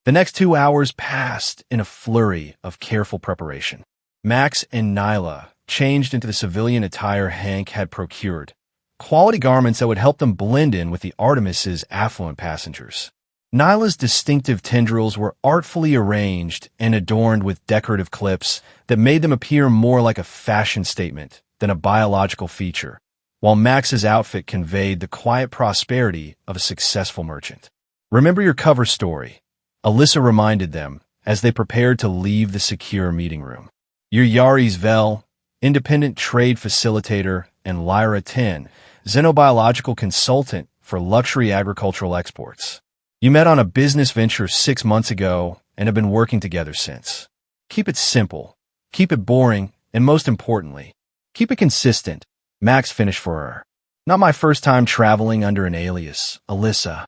The next 2 hours passed in a flurry of careful preparation. Max and Nyla changed into the civilian attire Hank had procured, quality garments that would help them blend in with the Artemis's affluent passengers. Nyla's distinctive tendrils were artfully arranged and adorned with decorative clips that made them appear more like a fashion statement than a biological feature, while Max's outfit conveyed the quiet prosperity of a successful merchant. "Remember your cover story," Alyssa reminded them as they prepared to leave the secure meeting room. "You're Yari's Vel, independent trade facilitator, and Lyra 10, xenobiological consultant for luxury agricultural exports. You met on a business venture 6 months ago and have been working together since. Keep it simple, keep it boring, and most importantly, keep it consistent," Max finished for her. "Not my first time traveling under an alias, Alyssa."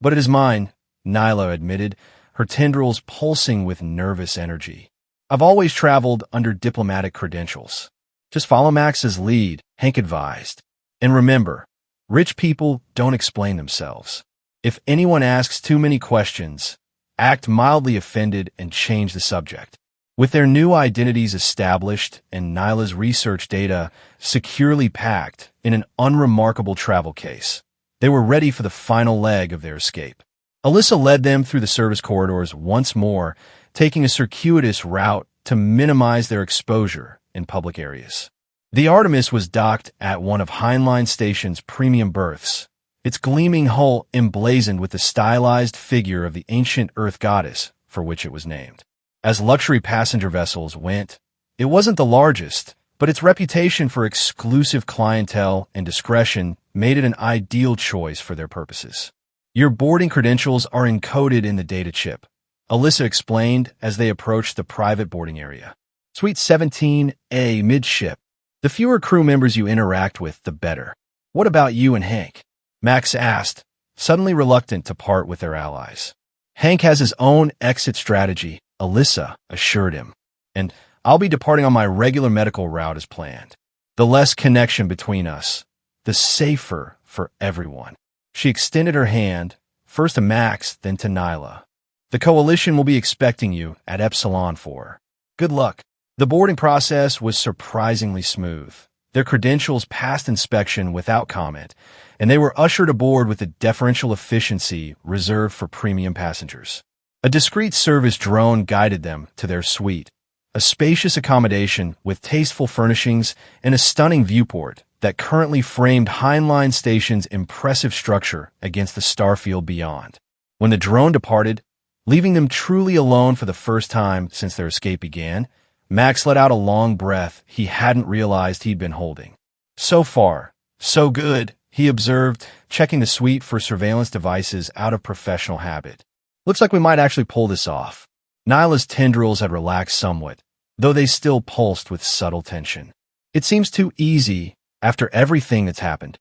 "But it is mine," Nyla admitted, her tendrils pulsing with nervous energy. "I've always traveled under diplomatic credentials." "Just follow Max's lead," Hank advised. "And remember, rich people don't explain themselves. If anyone asks too many questions, act mildly offended and change the subject." With their new identities established and Nyla's research data securely packed in an unremarkable travel case, they were ready for the final leg of their escape. Alyssa led them through the service corridors once more, taking a circuitous route to minimize their exposure in public areas. The Artemis was docked at one of Heinlein Station's premium berths, its gleaming hull emblazoned with the stylized figure of the ancient Earth goddess for which it was named. As luxury passenger vessels went, it wasn't the largest, but its reputation for exclusive clientele and discretion made it an ideal choice for their purposes. "Your boarding credentials are encoded in the data chip," Alyssa explained as they approached the private boarding area. "Suite 17A midship. The fewer crew members you interact with, the better." "What about you and Hank?" Max asked, suddenly reluctant to part with their allies. "Hank has his own exit strategy," Alyssa assured him, "and I'll be departing on my regular medical route as planned. The less connection between us, the safer for everyone." She extended her hand, first to Max, then to Nyla. "The Coalition will be expecting you at Epsilon 4. Good luck." The boarding process was surprisingly smooth. Their credentials passed inspection without comment, and they were ushered aboard with the deferential efficiency reserved for premium passengers. A discreet service drone guided them to their suite, a spacious accommodation with tasteful furnishings and a stunning viewport that currently framed Heinlein Station's impressive structure against the starfield beyond. When the drone departed, leaving them truly alone for the first time since their escape began, Max let out a long breath he hadn't realized he'd been holding. "So far, so good," he observed, checking the suite for surveillance devices out of professional habit. "Looks like we might actually pull this off." Nyla's tendrils had relaxed somewhat, though they still pulsed with subtle tension. "It seems too easy after everything that's happened."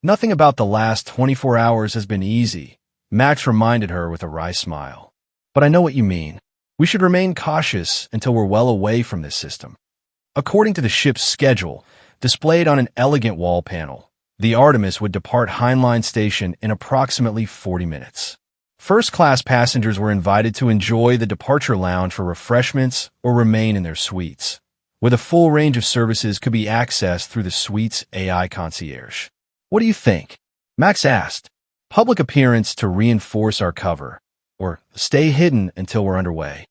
"Nothing about the last 24 hours has been easy," Max reminded her with a wry smile. "But I know what you mean. We should remain cautious until we're well away from this system." According to the ship's schedule, displayed on an elegant wall panel, the Artemis would depart Heinlein Station in approximately 40 minutes. First-class passengers were invited to enjoy the departure lounge for refreshments or remain in their suites, where the full range of services could be accessed through the suite's AI concierge. "What do you think?" Max asked. "Public appearance to reinforce our cover, or stay hidden until we're underway?"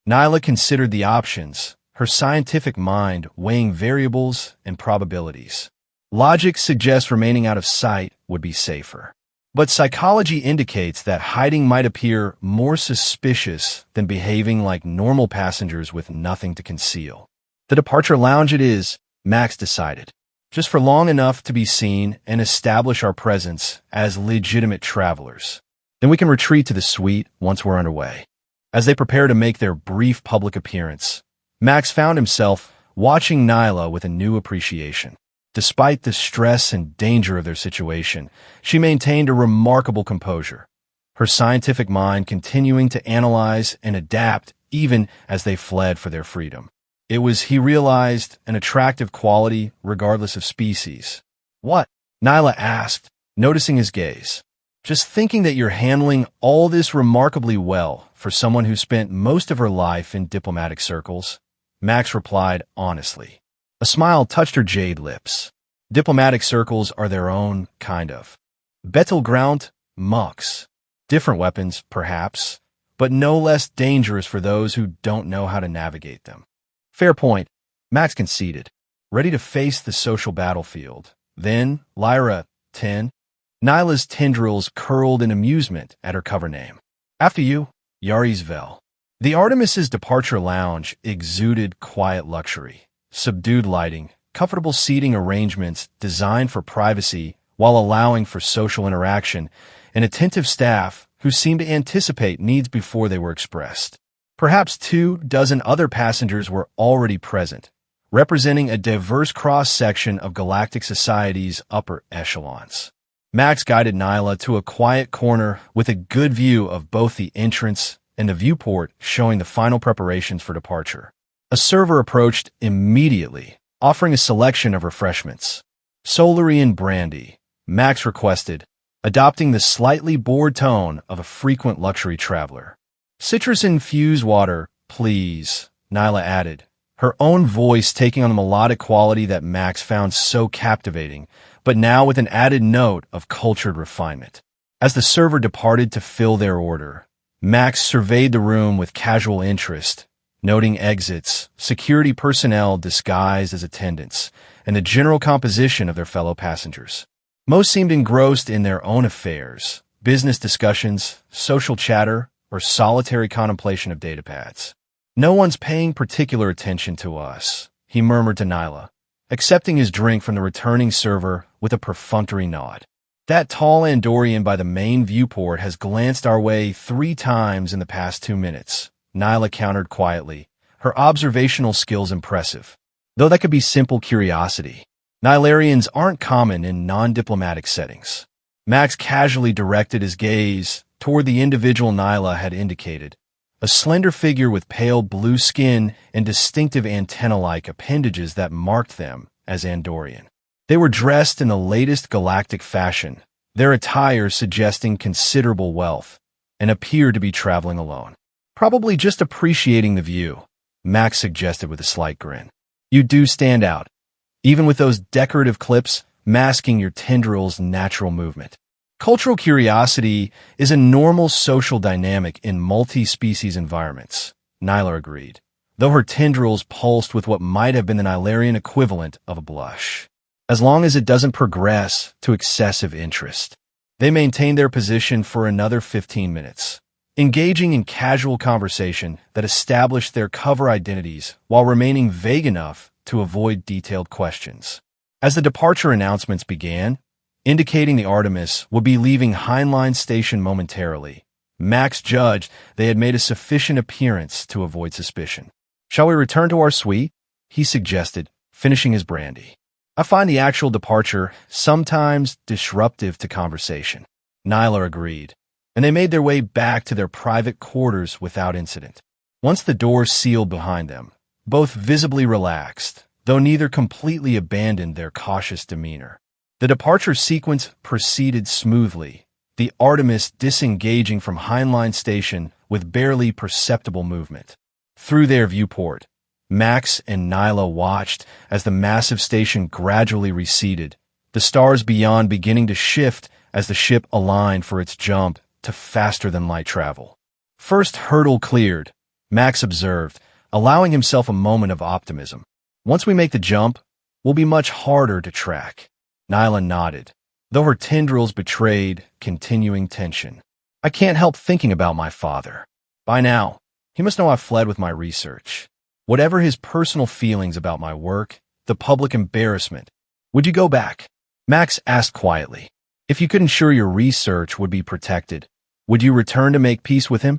Nyla considered the options, her scientific mind weighing variables and probabilities. Logic suggests remaining out of sight would be safer. But psychology indicates that hiding might appear more suspicious than behaving like normal passengers with nothing to conceal. "The departure lounge it is," Max decided, "just for long enough to be seen and establish our presence as legitimate travelers. Then we can retreat to the suite once we're underway." As they prepare to make their brief public appearance, Max found himself watching Nyla with a new appreciation. Despite the stress and danger of their situation, she maintained a remarkable composure, her scientific mind continuing to analyze and adapt even as they fled for their freedom. It was, he realized, an attractive quality regardless of species. "What?" Nyla asked, noticing his gaze. Just thinking that you're handling all this remarkably well for someone who spent most of her life in diplomatic circles, Max replied honestly. A smile touched her jade lips. Diplomatic circles are their own kind of battleground, mucks. Different weapons, perhaps, but no less dangerous for those who don't know how to navigate them. Fair point, Max conceded, ready to face the social battlefield. Then, Lyra, 10. Nyla's tendrils curled in amusement at her cover name. After you, Yari's Vel. The Artemis's departure lounge exuded quiet luxury, subdued lighting, comfortable seating arrangements designed for privacy while allowing for social interaction, and attentive staff who seemed to anticipate needs before they were expressed. Perhaps 24 other passengers were already present, representing a diverse cross-section of galactic society's upper echelons. Max guided Nyla to a quiet corner with a good view of both the entrance and the viewport showing the final preparations for departure. A server approached immediately, offering a selection of refreshments. Solarian brandy, Max requested, adopting the slightly bored tone of a frequent luxury traveler. Citrus-infused water, please, Nyla added, her own voice taking on the melodic quality that Max found so captivating, but now with an added note of cultured refinement. As the server departed to fill their order, Max surveyed the room with casual interest, noting exits, security personnel disguised as attendants, and the general composition of their fellow passengers. Most seemed engrossed in their own affairs, business discussions, social chatter, or solitary contemplation of datapads. No one's paying particular attention to us, he murmured to Nyla, accepting his drink from the returning server with a perfunctory nod. That tall Andorian by the main viewport has glanced our way 3 times in the past 2 minutes, Nyla countered quietly, her observational skills impressive. Though that could be simple curiosity. Nylarians aren't common in non-diplomatic settings. Max casually directed his gaze toward the individual Nyla had indicated, a slender figure with pale blue skin and distinctive antenna-like appendages that marked them as Andorian. They were dressed in the latest galactic fashion, their attire suggesting considerable wealth, and appeared to be traveling alone. Probably just appreciating the view, Max suggested with a slight grin. You do stand out, even with those decorative clips masking your tendrils' natural movement. Cultural curiosity is a normal social dynamic in multi-species environments, Nyla agreed, though her tendrils pulsed with what might have been the Nylarian equivalent of a blush. As long as it doesn't progress to excessive interest. They maintained their position for another 15 minutes, engaging in casual conversation that established their cover identities while remaining vague enough to avoid detailed questions. As the departure announcements began, indicating the Artemis would be leaving Heinlein Station momentarily, Max judged they had made a sufficient appearance to avoid suspicion. Shall we return to our suite? He suggested, finishing his brandy. I find the actual departure sometimes disruptive to conversation. Nyla agreed, and they made their way back to their private quarters without incident. Once the doors sealed behind them, both visibly relaxed, though neither completely abandoned their cautious demeanor. The departure sequence proceeded smoothly, the Artemis disengaging from Heinlein Station with barely perceptible movement. Through their viewport, Max and Nyla watched as the massive station gradually receded, the stars beyond beginning to shift as the ship aligned for its jump to faster-than-light travel. First hurdle cleared, Max observed, allowing himself a moment of optimism. Once we make the jump, we'll be much harder to track. Nyla nodded, though her tendrils betrayed continuing tension. I can't help thinking about my father. By now, he must know I've fled with my research. Whatever his personal feelings about my work, the public embarrassment, would you go back? Max asked quietly. If you could ensure your research would be protected, would you return to make peace with him?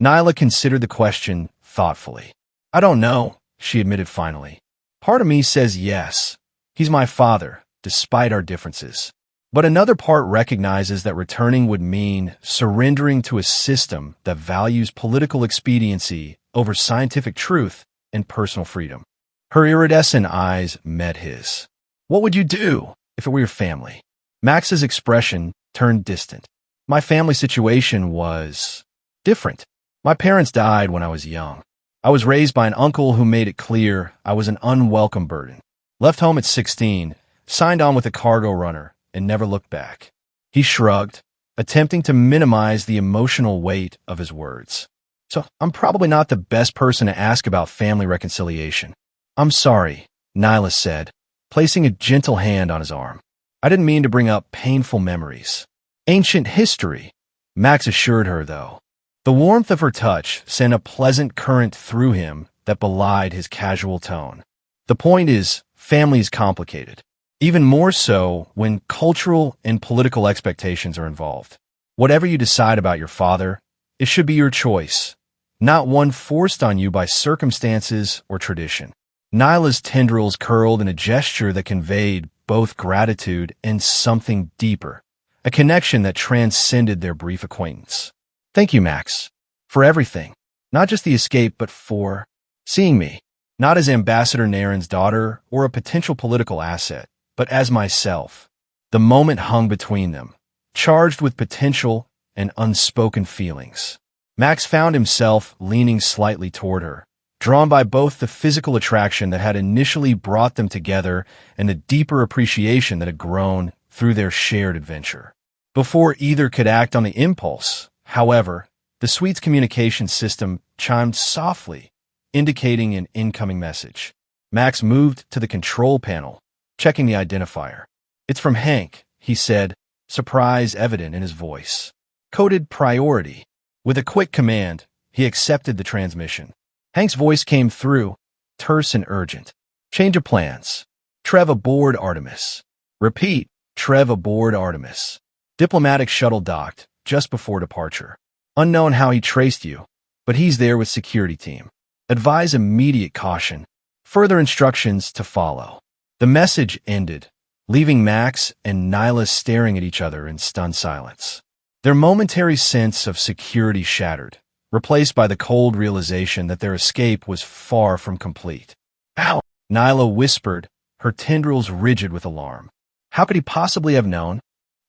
Nyla considered the question thoughtfully. I don't know, she admitted finally. Part of me says yes. He's my father, despite our differences. But another part recognizes that returning would mean surrendering to a system that values political expediency over scientific truth and personal freedom. Her iridescent eyes met his. What would you do if it were your family? Max's expression turned distant. My family situation was different. My parents died when I was young. I was raised by an uncle who made it clear I was an unwelcome burden. Left home at 16, signed on with a cargo runner, and never looked back. He shrugged, attempting to minimize the emotional weight of his words. So I'm probably not the best person to ask about family reconciliation. I'm sorry, Nyla said, placing a gentle hand on his arm. I didn't mean to bring up painful memories. Ancient history, Max assured her, though. The warmth of her touch sent a pleasant current through him that belied his casual tone. The point is, family is complicated. Even more so when cultural and political expectations are involved. Whatever you decide about your father, it should be your choice, not one forced on you by circumstances or tradition. Nyla's tendrils curled in a gesture that conveyed both gratitude and something deeper, a connection that transcended their brief acquaintance. Thank you, Max, for everything. Not just the escape, but for seeing me, not as Ambassador Naren's daughter or a potential political asset, but as myself. The moment hung between them, charged with potential and unspoken feelings. Max found himself leaning slightly toward her, drawn by both the physical attraction that had initially brought them together and the deeper appreciation that had grown through their shared adventure. Before either could act on the impulse, however, the suite's communication system chimed softly, indicating an incoming message. Max moved to the control panel, checking the identifier. "It's from Hank," he said, surprise evident in his voice. Coded priority. With a quick command, he accepted the transmission. Hank's voice came through, terse and urgent. "Change of plans. Trev aboard Artemis." Repeat, "Trev aboard Artemis." Diplomatic shuttle docked just before departure. Unknown how he traced you, but he's there with security team. Advise immediate caution. Further instructions to follow. The message ended, leaving Max and Nyla staring at each other in stunned silence. Their momentary sense of security shattered, replaced by the cold realization that their escape was far from complete. "Ow!" Nyla whispered, her tendrils rigid with alarm. How could he possibly have known?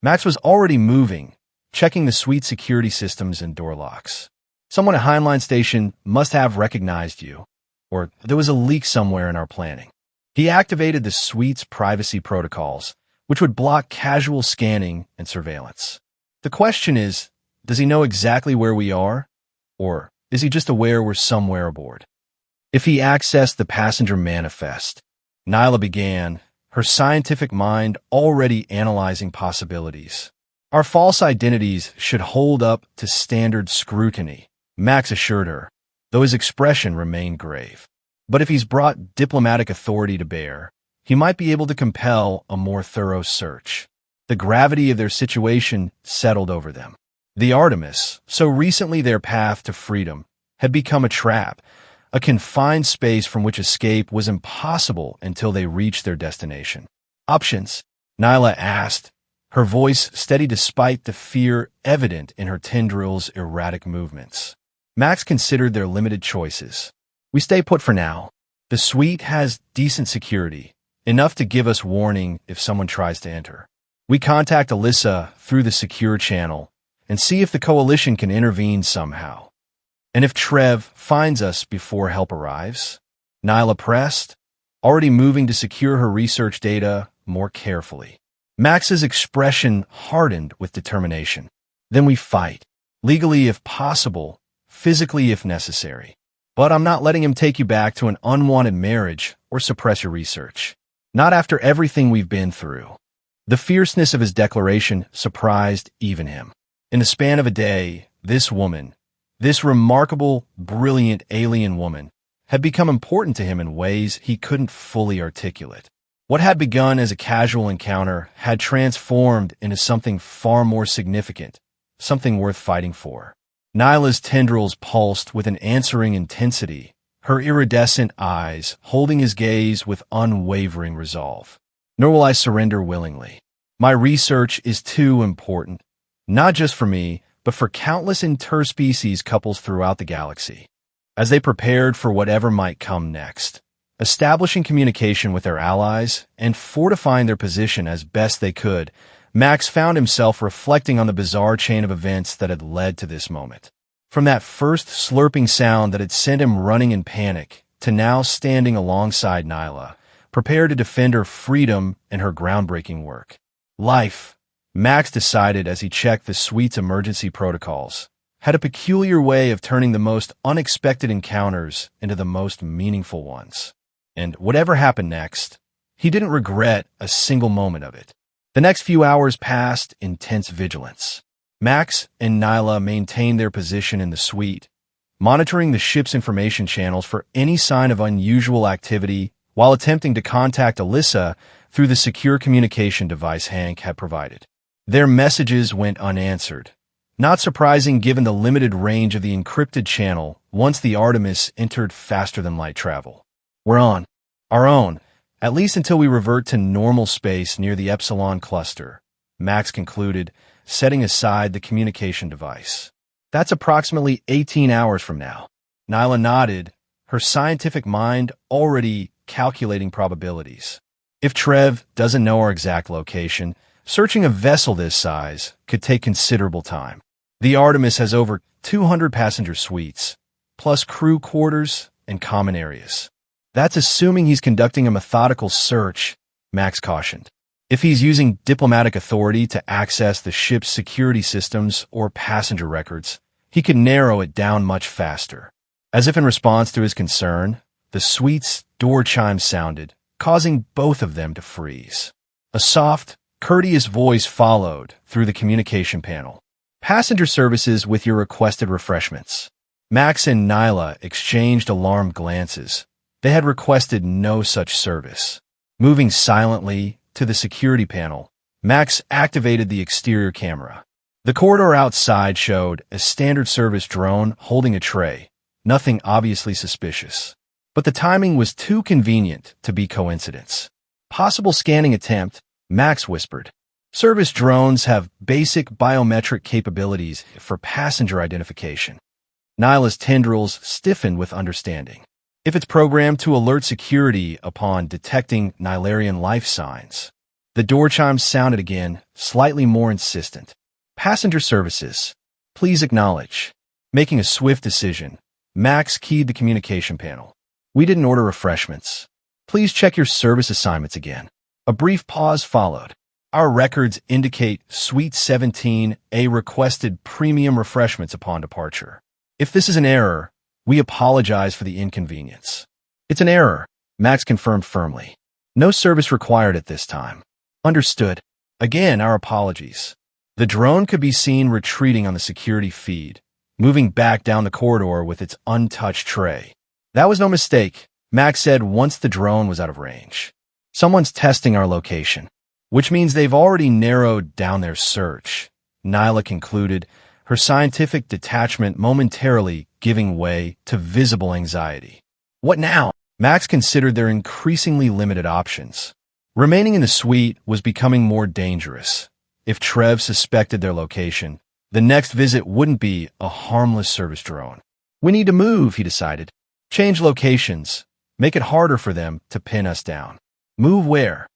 Max was already moving, checking the suite security systems and door locks. Someone at Heinlein Station must have recognized you, or there was a leak somewhere in our planning. He activated the suite's privacy protocols, which would block casual scanning and surveillance. The question is, does he know exactly where we are? Or is he just aware we're somewhere aboard? If he accessed the passenger manifest, Nyla began, her scientific mind already analyzing possibilities. Our false identities should hold up to standard scrutiny, Max assured her, though his expression remained grave. But if he's brought diplomatic authority to bear, he might be able to compel a more thorough search. The gravity of their situation settled over them. The Artemis, so recently their path to freedom, had become a trap, a confined space from which escape was impossible until they reached their destination. "Options?" Nyla asked, her voice steady despite the fear evident in her tendrils' erratic movements. Max considered their limited choices. "We stay put for now. The suite has decent security, enough to give us warning if someone tries to enter. We contact Alyssa through the secure channel and see if the coalition can intervene somehow. And if Trev finds us before help arrives?" Nyla pressed, already moving to secure her research data more carefully. Max's expression hardened with determination. "Then we fight. Legally if possible, physically if necessary. But I'm not letting him take you back to an unwanted marriage or suppress your research. Not after everything we've been through." The fierceness of his declaration surprised even him. In the span of a day, this woman, this remarkable, brilliant alien woman, had become important to him in ways he couldn't fully articulate. What had begun as a casual encounter had transformed into something far more significant, something worth fighting for. Nyla's tendrils pulsed with an answering intensity, her iridescent eyes holding his gaze with unwavering resolve. "Nor will I surrender willingly. My research is too important, not just for me, but for countless interspecies couples throughout the galaxy." As they prepared for whatever might come next, establishing communication with their allies and fortifying their position as best they could, Max found himself reflecting on the bizarre chain of events that had led to this moment. From that first slurping sound that had sent him running in panic, to now standing alongside Nyla, prepared to defend her freedom and her groundbreaking work. Life, Max decided as he checked the suite's emergency protocols, had a peculiar way of turning the most unexpected encounters into the most meaningful ones. And whatever happened next, he didn't regret a single moment of it. The next few hours passed in tense vigilance. Max and Nyla maintained their position in the suite, monitoring the ship's information channels for any sign of unusual activity while attempting to contact Alyssa through the secure communication device Hank had provided. Their messages went unanswered. Not surprising given the limited range of the encrypted channel once the Artemis entered faster-than-light travel. We're on our own, at least until we revert to normal space near the Epsilon cluster, Max concluded, setting aside the communication device. That's approximately 18 hours from now. Nyla nodded, her scientific mind already calculating probabilities. If Trev doesn't know our exact location, searching a vessel this size could take considerable time. The Artemis has over 200 passenger suites, plus crew quarters and common areas. That's assuming he's conducting a methodical search, Max cautioned. If he's using diplomatic authority to access the ship's security systems or passenger records, he could narrow it down much faster. As if in response to his concern, the suite's door chime sounded, causing both of them to freeze. A soft, courteous voice followed through the communication panel. Passenger services with your requested refreshments. Max and Nyla exchanged alarmed glances. They had requested no such service. Moving silently to the security panel, Max activated the exterior camera. The corridor outside showed a standard service drone holding a tray, nothing obviously suspicious. But the timing was too convenient to be coincidence. Possible scanning attempt, Max whispered. Service drones have basic biometric capabilities for passenger identification. Nyla's tendrils stiffened with understanding. If it's programmed to alert security upon detecting Nylarian life signs. The door chimes sounded again, slightly more insistent. Passenger services. Please acknowledge. Making a swift decision, Max keyed the communication panel. We didn't order refreshments. Please check your service assignments again. A brief pause followed. Our records indicate Suite 17A requested premium refreshments upon departure. If this is an error, we apologize for the inconvenience. It's an error, Max confirmed firmly. No service required at this time. Understood. Again, our apologies. The drone could be seen retreating on the security feed, moving back down the corridor with its untouched tray. That was no mistake, Max said once the drone was out of range. Someone's testing our location, which means they've already narrowed down their search, Nyla concluded, her scientific detachment momentarily giving way to visible anxiety. What now? Max considered their increasingly limited options. Remaining in the suite was becoming more dangerous. If Trev suspected their location, the next visit wouldn't be a harmless service drone. We need to move, he decided. Change locations. Make it harder for them to pin us down. Move where?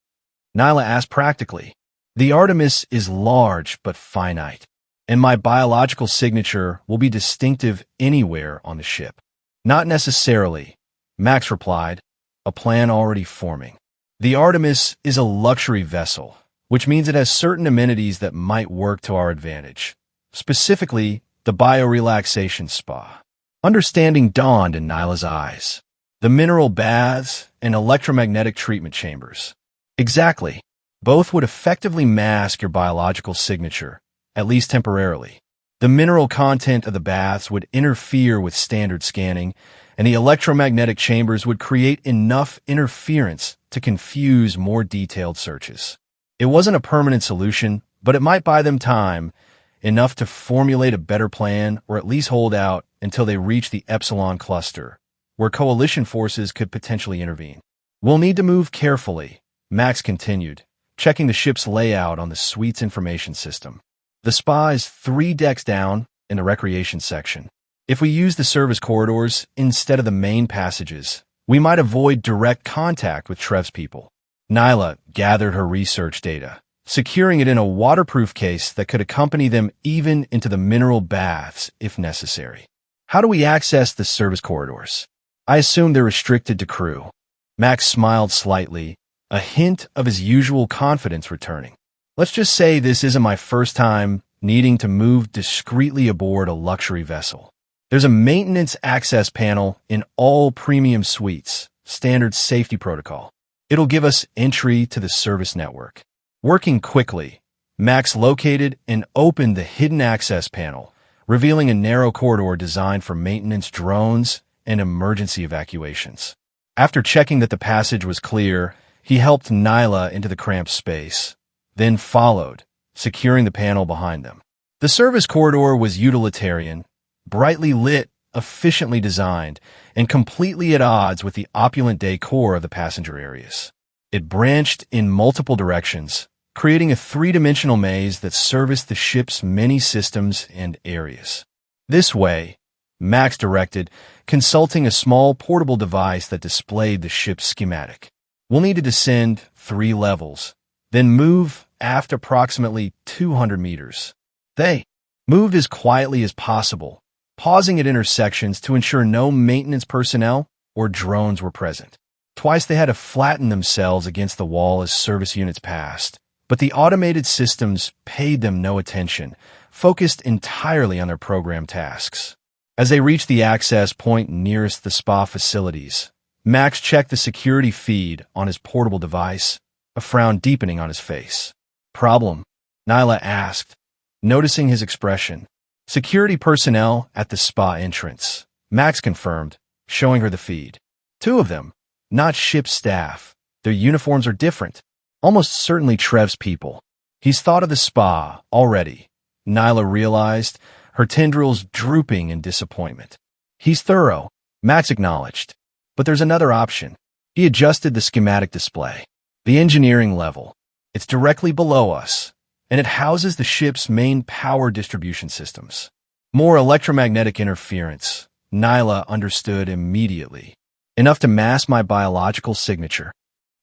Nyla asked practically. The Artemis is large but finite, and my biological signature will be distinctive anywhere on the ship. Not necessarily, Max replied, a plan already forming. The Artemis is a luxury vessel, which means it has certain amenities that might work to our advantage, specifically the biorelaxation spa. Understanding dawned in Nyla's eyes. The mineral baths and electromagnetic treatment chambers. Exactly. Both would effectively mask your biological signature, at least temporarily. The mineral content of the baths would interfere with standard scanning, and the electromagnetic chambers would create enough interference to confuse more detailed searches. It wasn't a permanent solution, but it might buy them time, enough to formulate a better plan or at least hold out until they reach the Epsilon cluster, where coalition forces could potentially intervene. We'll need to move carefully, Max continued, checking the ship's layout on the suite's information system. The spa is 3 decks down in the recreation section. If we use the service corridors instead of the main passages, we might avoid direct contact with Trev's people. Nyla gathered her research data, securing it in a waterproof case that could accompany them even into the mineral baths if necessary. How do we access the service corridors? I assume they're restricted to crew. Max smiled slightly, a hint of his usual confidence returning. Let's just say this isn't my first time needing to move discreetly aboard a luxury vessel. There's a maintenance access panel in all premium suites, standard safety protocol. It'll give us entry to the service network. Working quickly, Max located and opened the hidden access panel, revealing a narrow corridor designed for maintenance drones and emergency evacuations. After checking that the passage was clear, he helped Nyla into the cramped space, then followed, securing the panel behind them. The service corridor was utilitarian, brightly lit, efficiently designed, and completely at odds with the opulent decor of the passenger areas. It branched in multiple directions, creating a three-dimensional maze that serviced the ship's many systems and areas. This way, Max directed, consulting a small portable device that displayed the ship's schematic. We'll need to descend 3 levels, then move aft approximately 200 meters. They moved as quietly as possible, pausing at intersections to ensure no maintenance personnel or drones were present. Twice they had to flatten themselves against the wall as service units passed, but the automated systems paid them no attention, focused entirely on their program tasks. As they reached the access point nearest the spa facilities, Max checked the security feed on his portable device, a frown deepening on his face. "Problem?" Nyla asked, noticing his expression. "Security personnel at the spa entrance," Max confirmed, showing her the feed. 2 of them, not ship staff. Their uniforms are different. Almost certainly Trev's people. He's thought of the spa already, Nyla realized, her tendrils drooping in disappointment. He's thorough, Max acknowledged. But there's another option. He adjusted the schematic display. The engineering level. It's directly below us, and it houses the ship's main power distribution systems. More electromagnetic interference, Nyla understood immediately. Enough to mask my biological signature.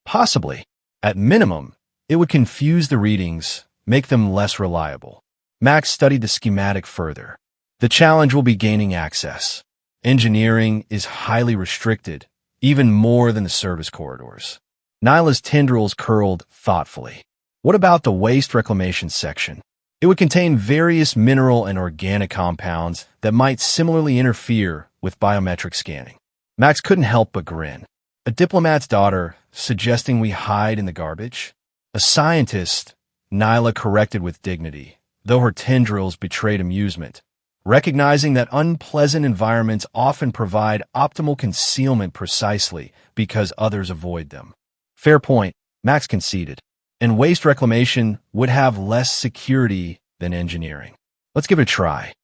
Possibly. At minimum, it would confuse the readings, make them less reliable. Max studied the schematic further. The challenge will be gaining access. Engineering is highly restricted, even more than the service corridors. Nyla's tendrils curled thoughtfully. What about the waste reclamation section? It would contain various mineral and organic compounds that might similarly interfere with biometric scanning. Max couldn't help but grin. A diplomat's daughter suggesting we hide in the garbage? A scientist, Nyla corrected with dignity, though her tendrils betrayed amusement, recognizing that unpleasant environments often provide optimal concealment precisely because others avoid them. Fair point, Max conceded. And waste reclamation would have less security than engineering. Let's give it a try.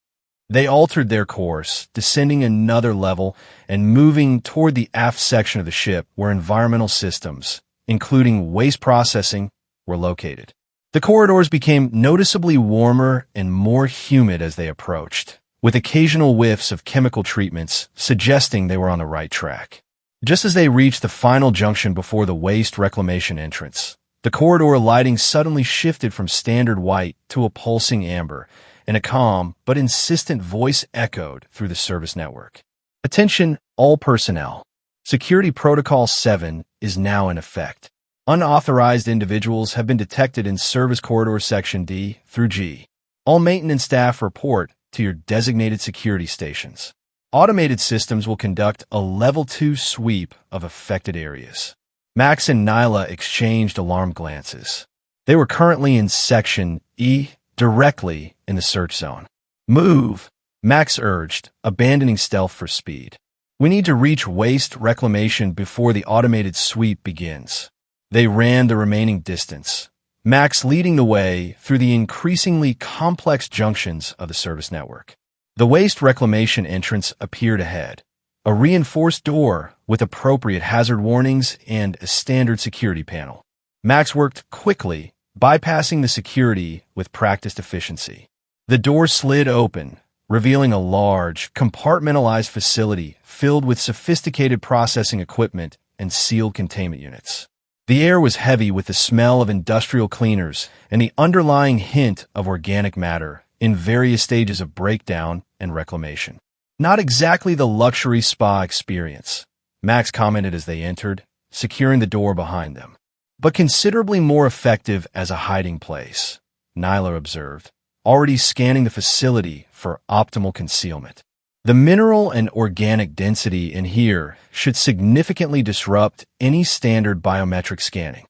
They altered their course, descending another level and moving toward the aft section of the ship where environmental systems, including waste processing, were located. The corridors became noticeably warmer and more humid as they approached, with occasional whiffs of chemical treatments suggesting they were on the right track. Just as they reached the final junction before the waste reclamation entrance, the corridor lighting suddenly shifted from standard white to a pulsing amber, and a calm but insistent voice echoed through the service network. "Attention, all personnel. Security Protocol 7 is now in effect. Unauthorized individuals have been detected in Service Corridor Section D through G. All maintenance staff report to your designated security stations. Automated systems will conduct a Level 2 sweep of affected areas." Max and Nyla exchanged alarmed glances. They were currently in Section E, directly in the search zone. "Move," Max urged, abandoning stealth for speed. "We need to reach waste reclamation before the automated sweep begins." They ran the remaining distance, Max leading the way through the increasingly complex junctions of the service network. The waste reclamation entrance appeared ahead, a reinforced door with appropriate hazard warnings and a standard security panel. Max worked quickly, bypassing the security with practiced efficiency. The door slid open, revealing a large, compartmentalized facility filled with sophisticated processing equipment and sealed containment units. The air was heavy with the smell of industrial cleaners and the underlying hint of organic matter in various stages of breakdown and reclamation. Not exactly the luxury spa experience, Max commented as they entered, securing the door behind them. But considerably more effective as a hiding place, Nyla observed, already scanning the facility for optimal concealment. The mineral and organic density in here should significantly disrupt any standard biometric scanning.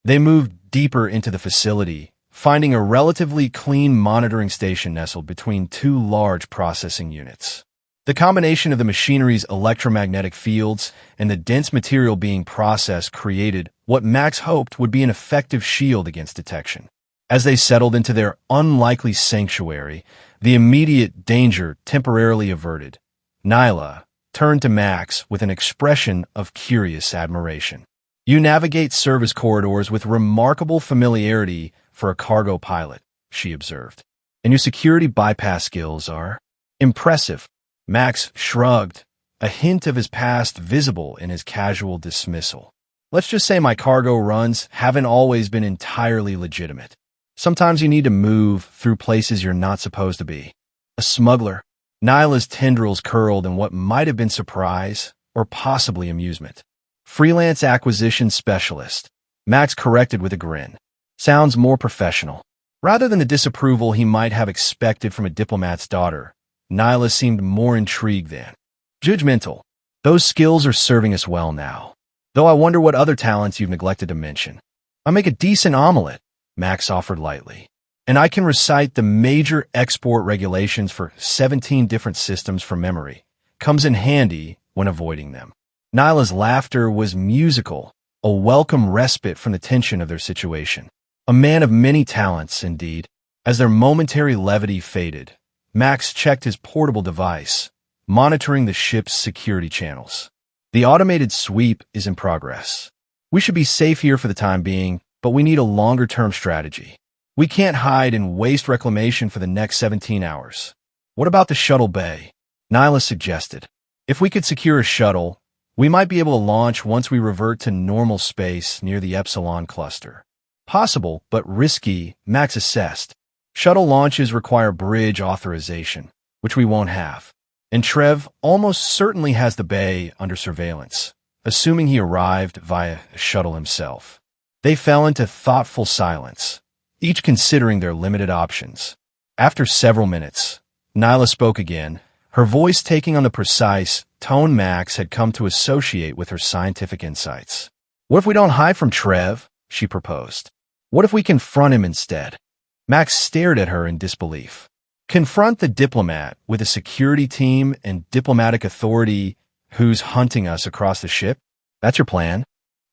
They moved deeper into the facility, finding a relatively clean monitoring station nestled between two large processing units. The combination of the machinery's electromagnetic fields and the dense material being processed created what Max hoped would be an effective shield against detection. As they settled into their unlikely sanctuary, the immediate danger temporarily averted, Nyla turned to Max with an expression of curious admiration. "You navigate service corridors with remarkable familiarity for a cargo pilot," she observed. "And your security bypass skills are impressive." Max shrugged, a hint of his past visible in his casual dismissal. "Let's just say my cargo runs haven't always been entirely legitimate. Sometimes you need to move through places you're not supposed to be." A smuggler. Nyla's tendrils curled in what might have been surprise or possibly amusement. "Freelance acquisition specialist," Max corrected with a grin. "Sounds more professional." Rather than the disapproval he might have expected from a diplomat's daughter, Nyla seemed more intrigued than judgmental. "Those skills are serving us well now. Though I wonder what other talents you've neglected to mention." "I make a decent omelet," Max offered lightly. "And I can recite the major export regulations for 17 different systems from memory. Comes in handy when avoiding them." Nyla's laughter was musical, a welcome respite from the tension of their situation. A man of many talents, indeed. As their momentary levity faded, Max checked his portable device, monitoring the ship's security channels. "The automated sweep is in progress. We should be safe here for the time being, but we need a longer-term strategy. We can't hide and waste reclamation for the next 17 hours. What about the shuttle bay?" Nyla suggested. "If we could secure a shuttle, we might be able to launch once we revert to normal space near the Epsilon cluster." "Possible, but risky," Max assessed. "Shuttle launches require bridge authorization, which we won't have. And Trev almost certainly has the bay under surveillance, assuming he arrived via a shuttle himself." They fell into thoughtful silence, each considering their limited options. After several minutes, Nyla spoke again, her voice taking on the precise tone Max had come to associate with her scientific insights. "What if we don't hide from Trev?" she proposed. "What if we confront him instead?" Max stared at her in disbelief. "Confront the diplomat with a security team and diplomatic authority who's hunting us across the ship? That's your plan?"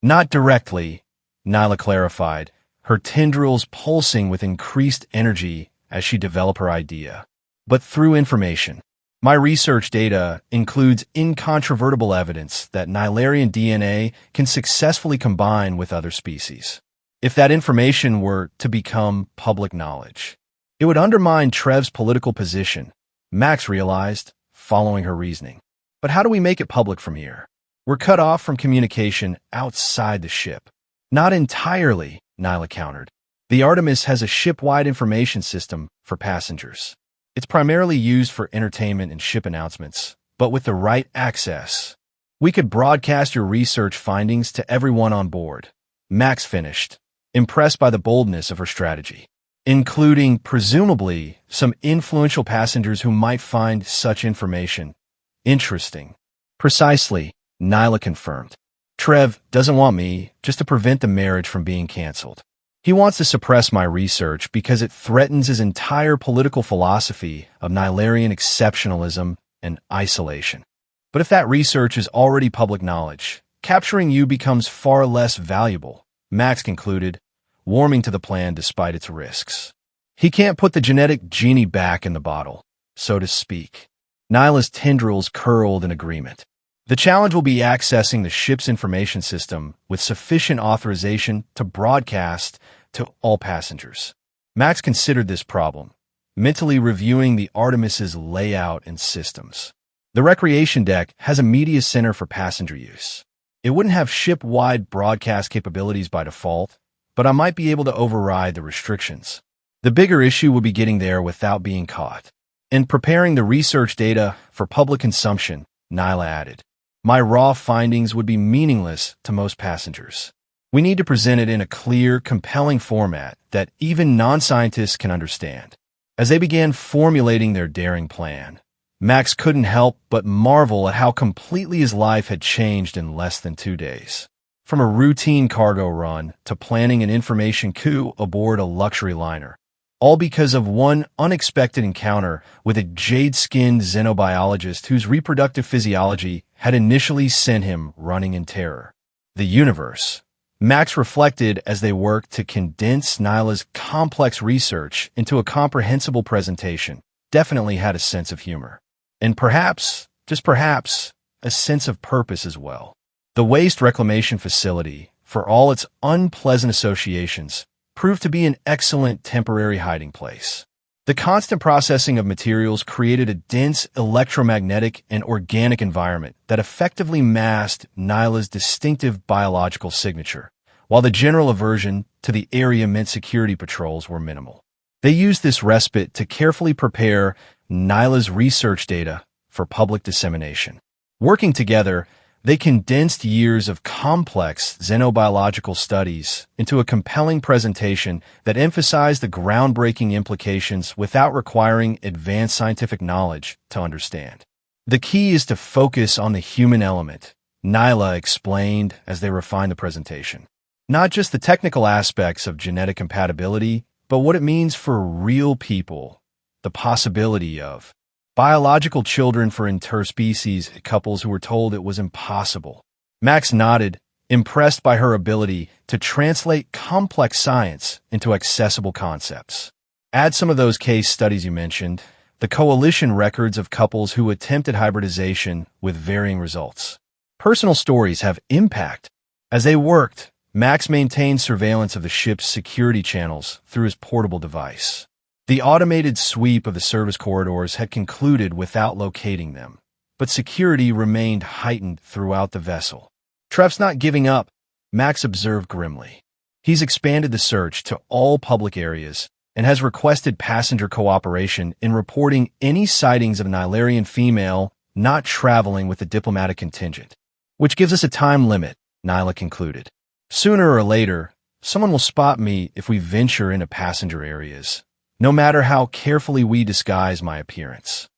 "Not directly," Nyla clarified, her tendrils pulsing with increased energy as she developed her idea. "But through information. My research data includes incontrovertible evidence that Nylarian DNA can successfully combine with other species. If that information were to become public knowledge, it would undermine Trev's political position," Max realized, following her reasoning. "But how do we make it public from here? We're cut off from communication outside the ship." "Not entirely," Nyla countered. "The Artemis has a ship-wide information system for passengers. It's primarily used for entertainment and ship announcements, but with the right access, we could broadcast your research findings to everyone on board." Max finished, impressed by the boldness of her strategy. "Including, presumably, some influential passengers who might find such information interesting." "Precisely," Nyla confirmed. "Trev doesn't want me just to prevent the marriage from being canceled. He wants to suppress my research because it threatens his entire political philosophy of Nylarian exceptionalism and isolation. But if that research is already public knowledge, capturing you becomes far less valuable," Max concluded, warming to the plan despite its risks. "He can't put the genetic genie back in the bottle, so to speak." Nyla's tendrils curled in agreement. "The challenge will be accessing the ship's information system with sufficient authorization to broadcast to all passengers." Max considered this problem, mentally reviewing the Artemis's layout and systems. The recreation deck has a media center for passenger use. It wouldn't have ship-wide broadcast capabilities by default, but I might be able to override the restrictions. The bigger issue would be getting there without being caught. And preparing the research data for public consumption, Nyla added. My raw findings would be meaningless to most passengers. We need to present it in a clear, compelling format that even non-scientists can understand. As they began formulating their daring plan, Max couldn't help but marvel at how completely his life had changed in less than 2 days. From a routine cargo run to planning an information coup aboard a luxury liner, all because of one unexpected encounter with a jade-skinned xenobiologist whose reproductive physiology had initially sent him running in terror. The universe, Max reflected as they worked to condense Nyla's complex research into a comprehensible presentation, definitely had a sense of humor. And perhaps, just perhaps, a sense of purpose as well. The waste reclamation facility, for all its unpleasant associations, proved to be an excellent temporary hiding place. The constant processing of materials created a dense electromagnetic and organic environment that effectively masked Nyla's distinctive biological signature, while the general aversion to the area meant security patrols were minimal. They used this respite to carefully prepare Nyla's research data for public dissemination. Working together, they condensed years of complex xenobiological studies into a compelling presentation that emphasized the groundbreaking implications without requiring advanced scientific knowledge to understand. The key is to focus on the human element, Nyla explained as they refined the presentation. Not just the technical aspects of genetic compatibility, but what it means for real people, the possibility of biological children for interspecies couples who were told it was impossible. Max nodded, impressed by her ability to translate complex science into accessible concepts. Add some of those case studies you mentioned, the coalition records of couples who attempted hybridization with varying results. Personal stories have impact. As they worked, Max maintained surveillance of the ship's security channels through his portable device. The automated sweep of the service corridors had concluded without locating them, but security remained heightened throughout the vessel. Trev's not giving up, Max observed grimly. He's expanded the search to all public areas and has requested passenger cooperation in reporting any sightings of an Nylarian female not traveling with the diplomatic contingent. Which gives us a time limit, Nyla concluded. Sooner or later, someone will spot me if we venture into passenger areas, no matter how carefully we disguise my appearance.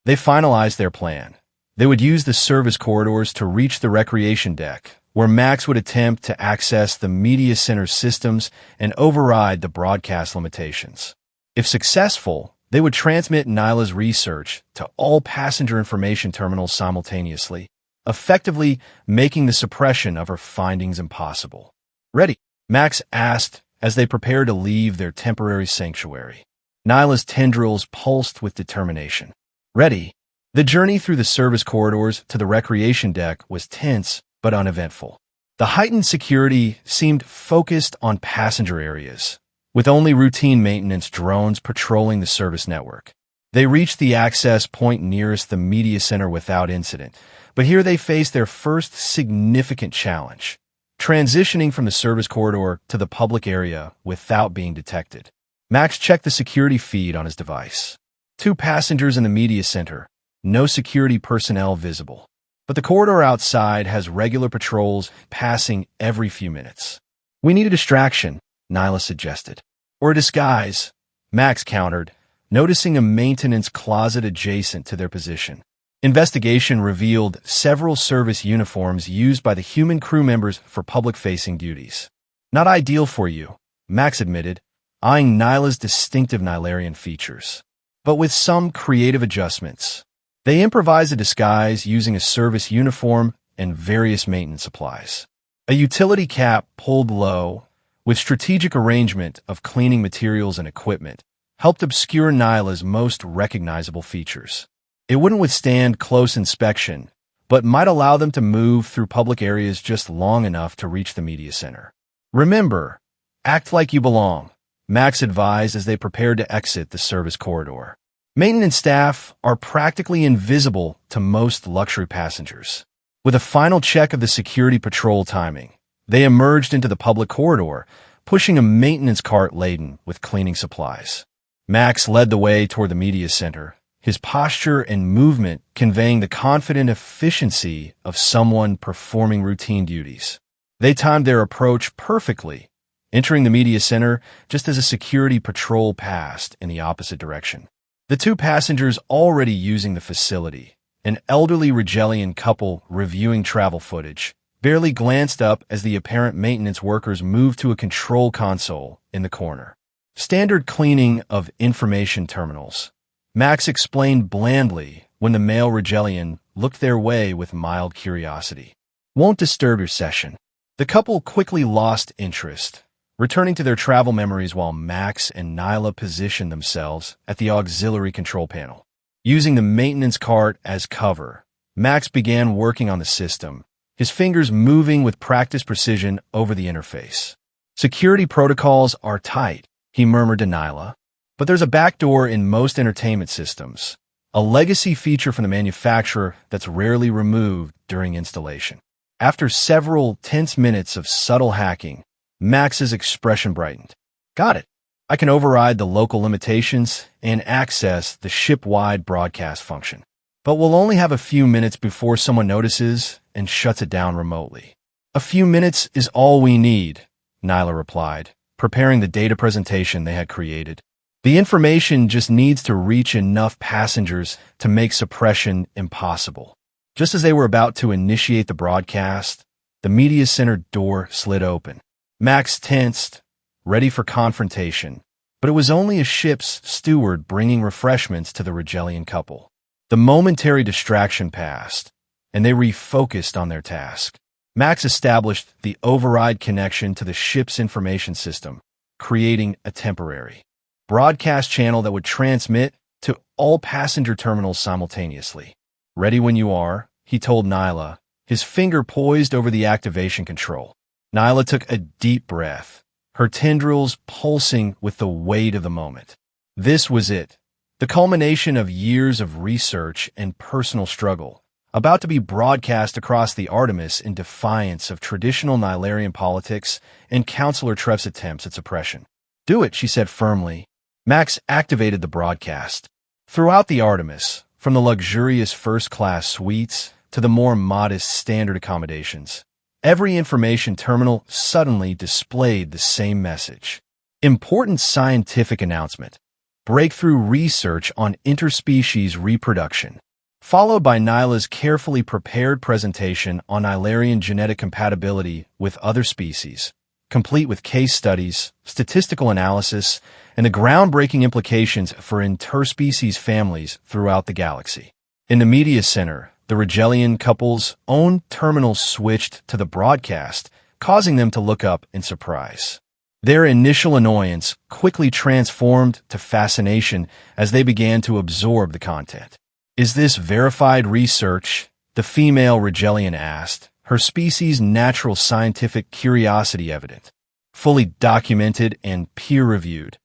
They finalized their plan. They would use the service corridors to reach the recreation deck, where Max would attempt to access the media center systems and override the broadcast limitations. If successful, they would transmit Nyla's research to all passenger information terminals simultaneously, effectively making the suppression of her findings impossible. Ready? Max asked as they prepared to leave their temporary sanctuary. Nyla's tendrils pulsed with determination. Ready. The journey through the service corridors to the recreation deck was tense but uneventful. The heightened security seemed focused on passenger areas, with only routine maintenance drones patrolling the service network. They reached the access point nearest the media center without incident, but here they faced their first significant challenge, transitioning from the service corridor to the public area without being detected. Max checked the security feed on his device. 2 passengers in the media center, no security personnel visible. But the corridor outside has regular patrols passing every few minutes. We need a distraction, Nyla suggested. Or a disguise, Max countered, noticing a maintenance closet adjacent to their position. Investigation revealed several service uniforms used by the human crew members for public-facing duties. Not ideal for you, Max admitted, eyeing Nyla's distinctive Nylarian features. But with some creative adjustments, they improvised a disguise using a service uniform and various maintenance supplies. A utility cap pulled low, with strategic arrangement of cleaning materials and equipment, helped obscure Nyla's most recognizable features. It wouldn't withstand close inspection, but might allow them to move through public areas just long enough to reach the media center. Remember, act like you belong, Max advised as they prepared to exit the service corridor. Maintenance staff are practically invisible to most luxury passengers. With a final check of the security patrol timing, they emerged into the public corridor, pushing a maintenance cart laden with cleaning supplies. Max led the way toward the media center, his posture and movement conveying the confident efficiency of someone performing routine duties. They timed their approach perfectly, entering the media center just as a security patrol passed in the opposite direction. The two passengers already using the facility, an elderly Rigelian couple reviewing travel footage, barely glanced up as the apparent maintenance workers moved to a control console in the corner. Standard cleaning of information terminals, Max explained blandly when the male Rigelian looked their way with mild curiosity. Won't disturb your session. The couple quickly lost interest, returning to their travel memories while Max and Nyla positioned themselves at the auxiliary control panel. Using the maintenance cart as cover, Max began working on the system, his fingers moving with practiced precision over the interface. Security protocols are tight, he murmured to Nyla, but there's a backdoor in most entertainment systems, a legacy feature from the manufacturer that's rarely removed during installation. After several tense minutes of subtle hacking, Max's expression brightened. Got it. I can override the local limitations and access the ship-wide broadcast function. But we'll only have a few minutes before someone notices and shuts it down remotely. A few minutes is all we need, Nyla replied, preparing the data presentation they had created. The information just needs to reach enough passengers to make suppression impossible. Just as they were about to initiate the broadcast, the media center door slid open. Max tensed, ready for confrontation, but it was only a ship's steward bringing refreshments to the Rigelian couple. The momentary distraction passed, and they refocused on their task. Max established the override connection to the ship's information system, creating a temporary broadcast channel that would transmit to all passenger terminals simultaneously. Ready when you are, he told Nyla, his finger poised over the activation control. Nyla took a deep breath, her tendrils pulsing with the weight of the moment. This was it, the culmination of years of research and personal struggle, about to be broadcast across the Artemis in defiance of traditional Nylarian politics and Counselor Treff's attempts at suppression. Do it, she said firmly. Max activated the broadcast. Throughout the Artemis, from the luxurious first-class suites to the more modest standard accommodations, every information terminal suddenly displayed the same message. Important scientific announcement. Breakthrough research on interspecies reproduction. Followed by Nyla's carefully prepared presentation on Nylarian genetic compatibility with other species, complete with case studies, statistical analysis, and the groundbreaking implications for interspecies families throughout the galaxy. In the media center, the Rigelian couple's own terminal switched to the broadcast, causing them to look up in surprise. Their initial annoyance quickly transformed to fascination as they began to absorb the content. Is this verified research? The female Rigelian asked, her species' natural scientific curiosity evident. Fully documented and peer-reviewed,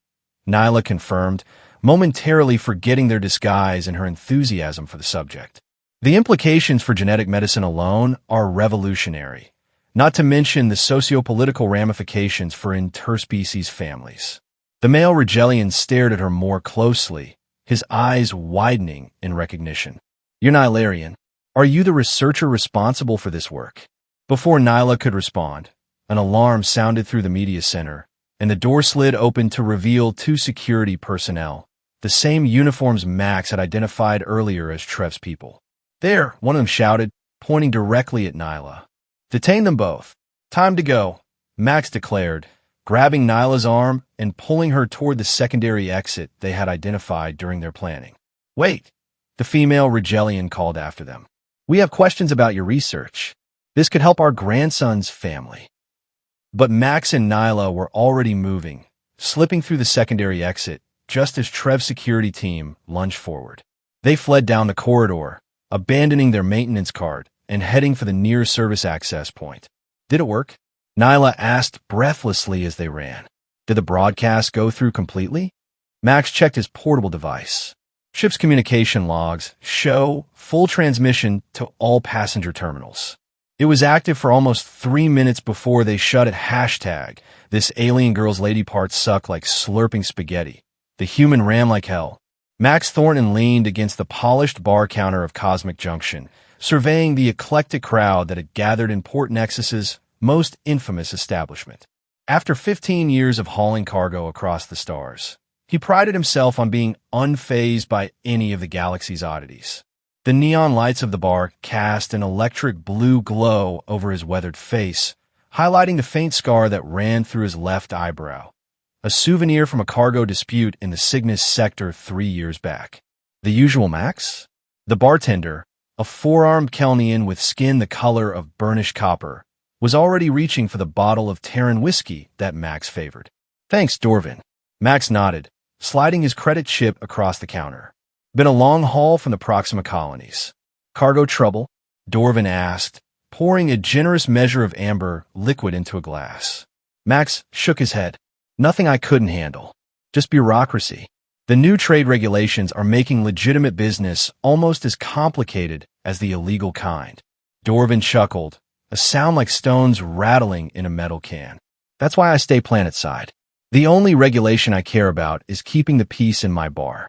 Nyla confirmed, momentarily forgetting their disguise in her enthusiasm for the subject. The implications for genetic medicine alone are revolutionary, not to mention the socio-political ramifications for interspecies families. The male Rigelian stared at her more closely, his eyes widening in recognition. You're Nylarian. Are you the researcher responsible for this work? Before Nyla could respond, an alarm sounded through the media center, and the door slid open to reveal two security personnel, the same uniforms Max had identified earlier as Treff's people. There, one of them shouted, pointing directly at Nyla. Detain them both. Time to go, Max declared, grabbing Nyla's arm and pulling her toward the secondary exit they had identified during their planning. Wait, the female Rigelian called after them. We have questions about your research. This could help our grandson's family. But Max and Nyla were already moving, slipping through the secondary exit just as Treff's security team lunged forward. They fled down the corridor, abandoning their maintenance cart and heading for the near service access point. Did it work? Nyla asked breathlessly as they ran. Did the broadcast go through completely? Max checked his portable device. Ship's communication logs show full transmission to all passenger terminals. It was active for almost 3 minutes before they shut it. Hashtag, this alien girl's lady parts suck like slurping spaghetti. The human ran like hell. Max Thornton leaned against the polished bar counter of Cosmic Junction, surveying the eclectic crowd that had gathered in Port Nexus's most infamous establishment. After 15 years of hauling cargo across the stars, he prided himself on being unfazed by any of the galaxy's oddities. The neon lights of the bar cast an electric blue glow over his weathered face, highlighting the faint scar that ran through his left eyebrow, a souvenir from a cargo dispute in the Cygnus sector 3 years back. The usual Max? The bartender, a four-armed Kelnian with skin the color of burnished copper, was already reaching for the bottle of Terran whiskey that Max favored. Thanks, Dorvin. Max nodded, sliding his credit chip across the counter. Been a long haul from the Proxima colonies. Cargo trouble? Dorvin asked, pouring a generous measure of amber liquid into a glass. Max shook his head. Nothing I couldn't handle. Just bureaucracy. The new trade regulations are making legitimate business almost as complicated as the illegal kind. Dorvin chuckled, a sound like stones rattling in a metal can. That's why I stay planetside. The only regulation I care about is keeping the peace in my bar.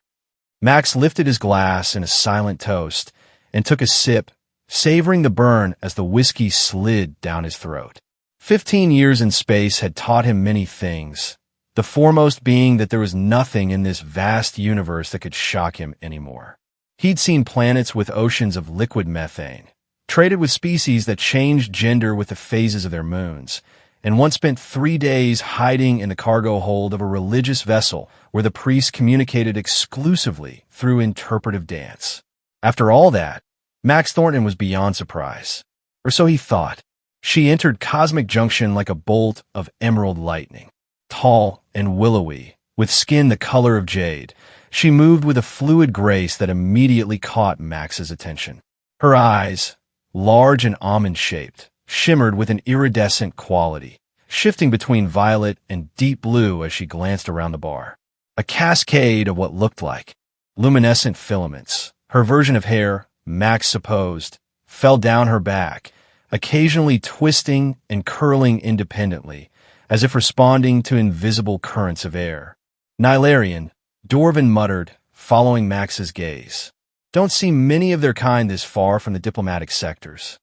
Max lifted his glass in a silent toast and took a sip, savoring the burn as the whiskey slid down his throat. 15 years in space had taught him many things, the foremost being that there was nothing in this vast universe that could shock him anymore. He'd seen planets with oceans of liquid methane, traded with species that changed gender with the phases of their moons, and once spent 3 days hiding in the cargo hold of a religious vessel where the priests communicated exclusively through interpretive dance. After all that, Max Thornton was beyond surprise. Or so he thought. She entered Cosmic Junction like a bolt of emerald lightning. Tall and willowy, with skin the color of jade, she moved with a fluid grace that immediately caught Max's attention. Her eyes, large and almond-shaped, shimmered with an iridescent quality, shifting between violet and deep blue as she glanced around the bar. A cascade of what looked like luminescent filaments. Her version of hair, Max supposed, fell down her back, occasionally twisting and curling independently, as if responding to invisible currents of air. Nilarian, Dorvin muttered, following Max's gaze. Don't see many of their kind this far from the diplomatic sectors.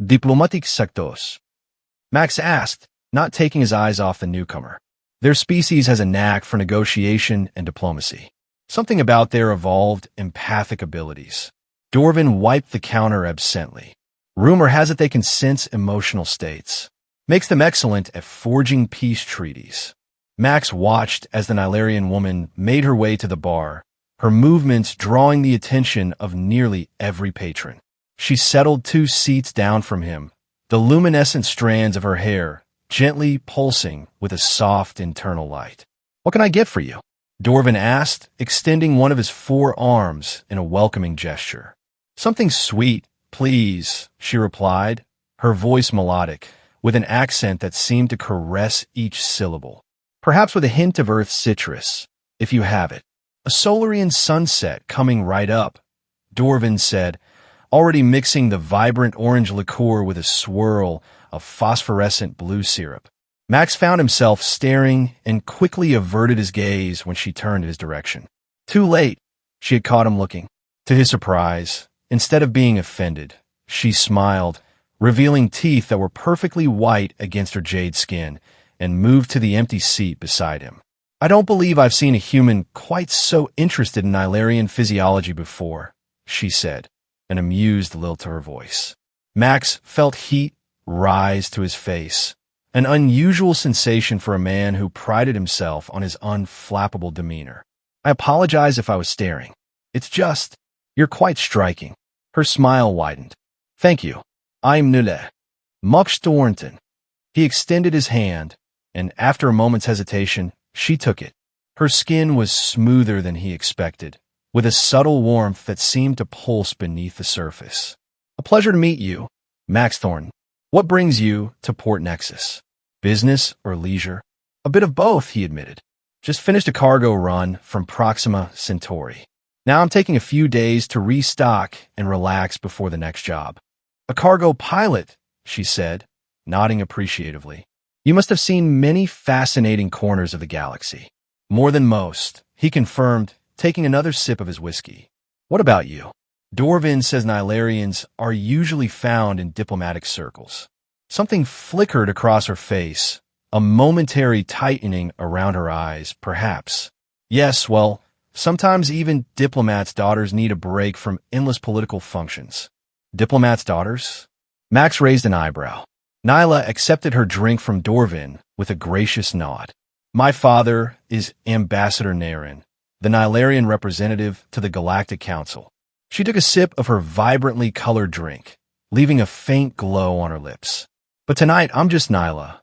Diplomatic sectors? Max asked, not taking his eyes off the newcomer. Their species has a knack for negotiation and diplomacy. Something about their evolved, empathic abilities. Dorvin wiped the counter absently. Rumor has it they can sense emotional states. Makes them excellent at forging peace treaties. Max watched as the Nilarian woman made her way to the bar, her movements drawing the attention of nearly every patron. She settled 2 seats down from him, the luminescent strands of her hair gently pulsing with a soft internal light. What can I get for you? Dorvin asked, extending one of his 4 arms in a welcoming gesture. Something sweet, please, she replied, her voice melodic, with an accent that seemed to caress each syllable. Perhaps with a hint of earth citrus, if you have it. A Solarian sunset coming right up, Dorvin said, already mixing the vibrant orange liqueur with a swirl of phosphorescent blue syrup. Max found himself staring and quickly averted his gaze when she turned his direction. Too late, she had caught him looking. To his surprise, instead of being offended, she smiled, revealing teeth that were perfectly white against her jade skin, and moved to the empty seat beside him. I don't believe I've seen a human quite so interested in Nilarian physiology before, she said, an amused lilt to her voice. Max felt heat rise to his face, an unusual sensation for a man who prided himself on his unflappable demeanor. I apologize if I was staring. It's just, you're quite striking. Her smile widened. Thank you. I'm Nulle. Max Thornton. He extended his hand, and after a moment's hesitation, she took it. Her skin was smoother than he expected, with a subtle warmth that seemed to pulse beneath the surface. A pleasure to meet you, Max Thornton. What brings you to Port Nexus? Business or leisure? A bit of both, he admitted. Just finished a cargo run from Proxima Centauri. Now I'm taking a few days to restock and relax before the next job. A cargo pilot, she said, nodding appreciatively. You must have seen many fascinating corners of the galaxy. More than most, he confirmed, taking another sip of his whiskey. What about you? Dorvin says Nilarians are usually found in diplomatic circles. Something flickered across her face, a momentary tightening around her eyes, perhaps. Yes, well, sometimes even diplomats' daughters need a break from endless political functions. Diplomats' daughters? Max raised an eyebrow. Nyla accepted her drink from Dorvin with a gracious nod. My father is Ambassador Naren, the Nilarian representative to the Galactic Council. She took a sip of her vibrantly colored drink, leaving a faint glow on her lips. But tonight, I'm just Nyla.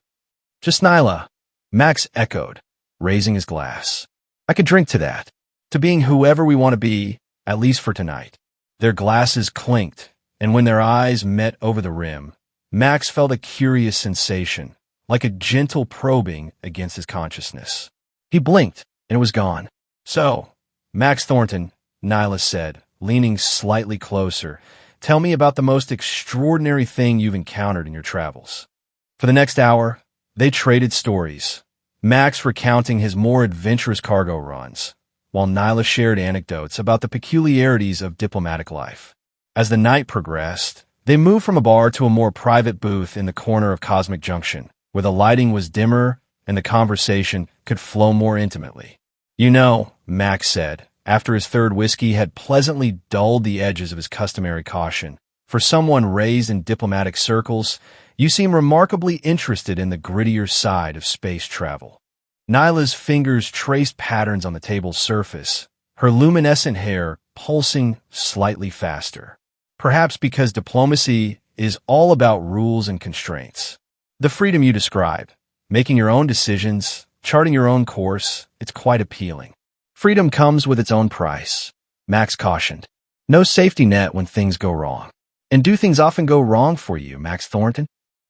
Just Nyla, Max echoed, raising his glass. I could drink to that, to being whoever we want to be, at least for tonight. Their glasses clinked, and when their eyes met over the rim, Max felt a curious sensation, like a gentle probing against his consciousness. He blinked, and it was gone. So, Max Thornton, Nyla said, leaning slightly closer, tell me about the most extraordinary thing you've encountered in your travels. For the next hour, they traded stories, Max recounting his more adventurous cargo runs, while Nyla shared anecdotes about the peculiarities of diplomatic life. As the night progressed, they moved from a bar to a more private booth in the corner of Cosmic Junction, where the lighting was dimmer and the conversation could flow more intimately. You know, Max said, after his third whiskey had pleasantly dulled the edges of his customary caution, for someone raised in diplomatic circles, you seem remarkably interested in the grittier side of space travel. Nyla's fingers traced patterns on the table's surface, her luminescent hair pulsing slightly faster. Perhaps because diplomacy is all about rules and constraints. The freedom you describe, making your own decisions, charting your own course, it's quite appealing. Freedom comes with its own price, Max cautioned. No safety net when things go wrong. And do things often go wrong for you, Max Thornton?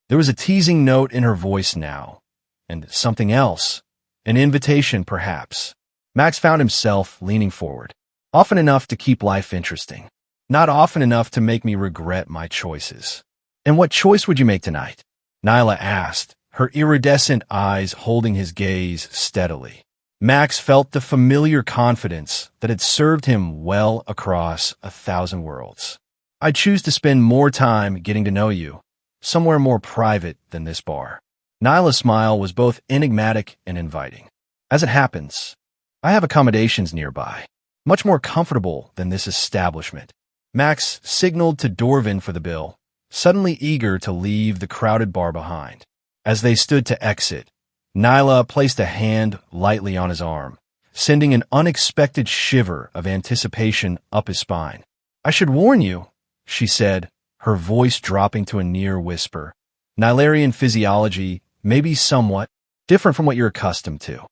There was a teasing note in her voice now, and something else, an invitation perhaps. Max found himself leaning forward, often enough to keep life interesting. Not often enough to make me regret my choices. And what choice would you make tonight? Nyla asked, her iridescent eyes holding his gaze steadily. Max felt the familiar confidence that had served him well across 1,000 worlds. I'd choose to spend more time getting to know you, somewhere more private than this bar. Nyla's smile was both enigmatic and inviting. As it happens, I have accommodations nearby, much more comfortable than this establishment. Max signaled to Dorvin for the bill, suddenly eager to leave the crowded bar behind. As they stood to exit, Nyla placed a hand lightly on his arm, sending an unexpected shiver of anticipation up his spine. I should warn you, she said, her voice dropping to a near whisper. Nilarian physiology may be somewhat different from what you're accustomed to.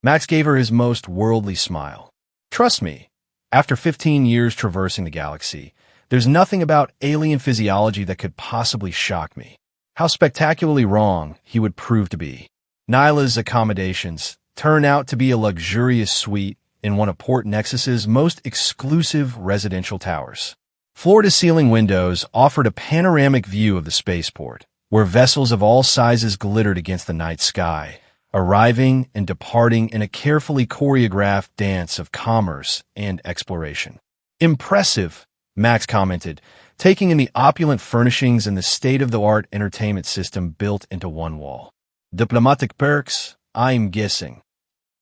Max gave her his most worldly smile. Trust me, after 15 years traversing the galaxy, there's nothing about alien physiology that could possibly shock me. How spectacularly wrong he would prove to be. Nyla's accommodations turn out to be a luxurious suite in one of Port Nexus's most exclusive residential towers. Floor-to-ceiling windows offered a panoramic view of the spaceport, where vessels of all sizes glittered against the night sky, arriving and departing in a carefully choreographed dance of commerce and exploration. Impressive, Max commented, taking in the opulent furnishings and the state-of-the-art entertainment system built into one wall. Diplomatic perks, I'm guessing.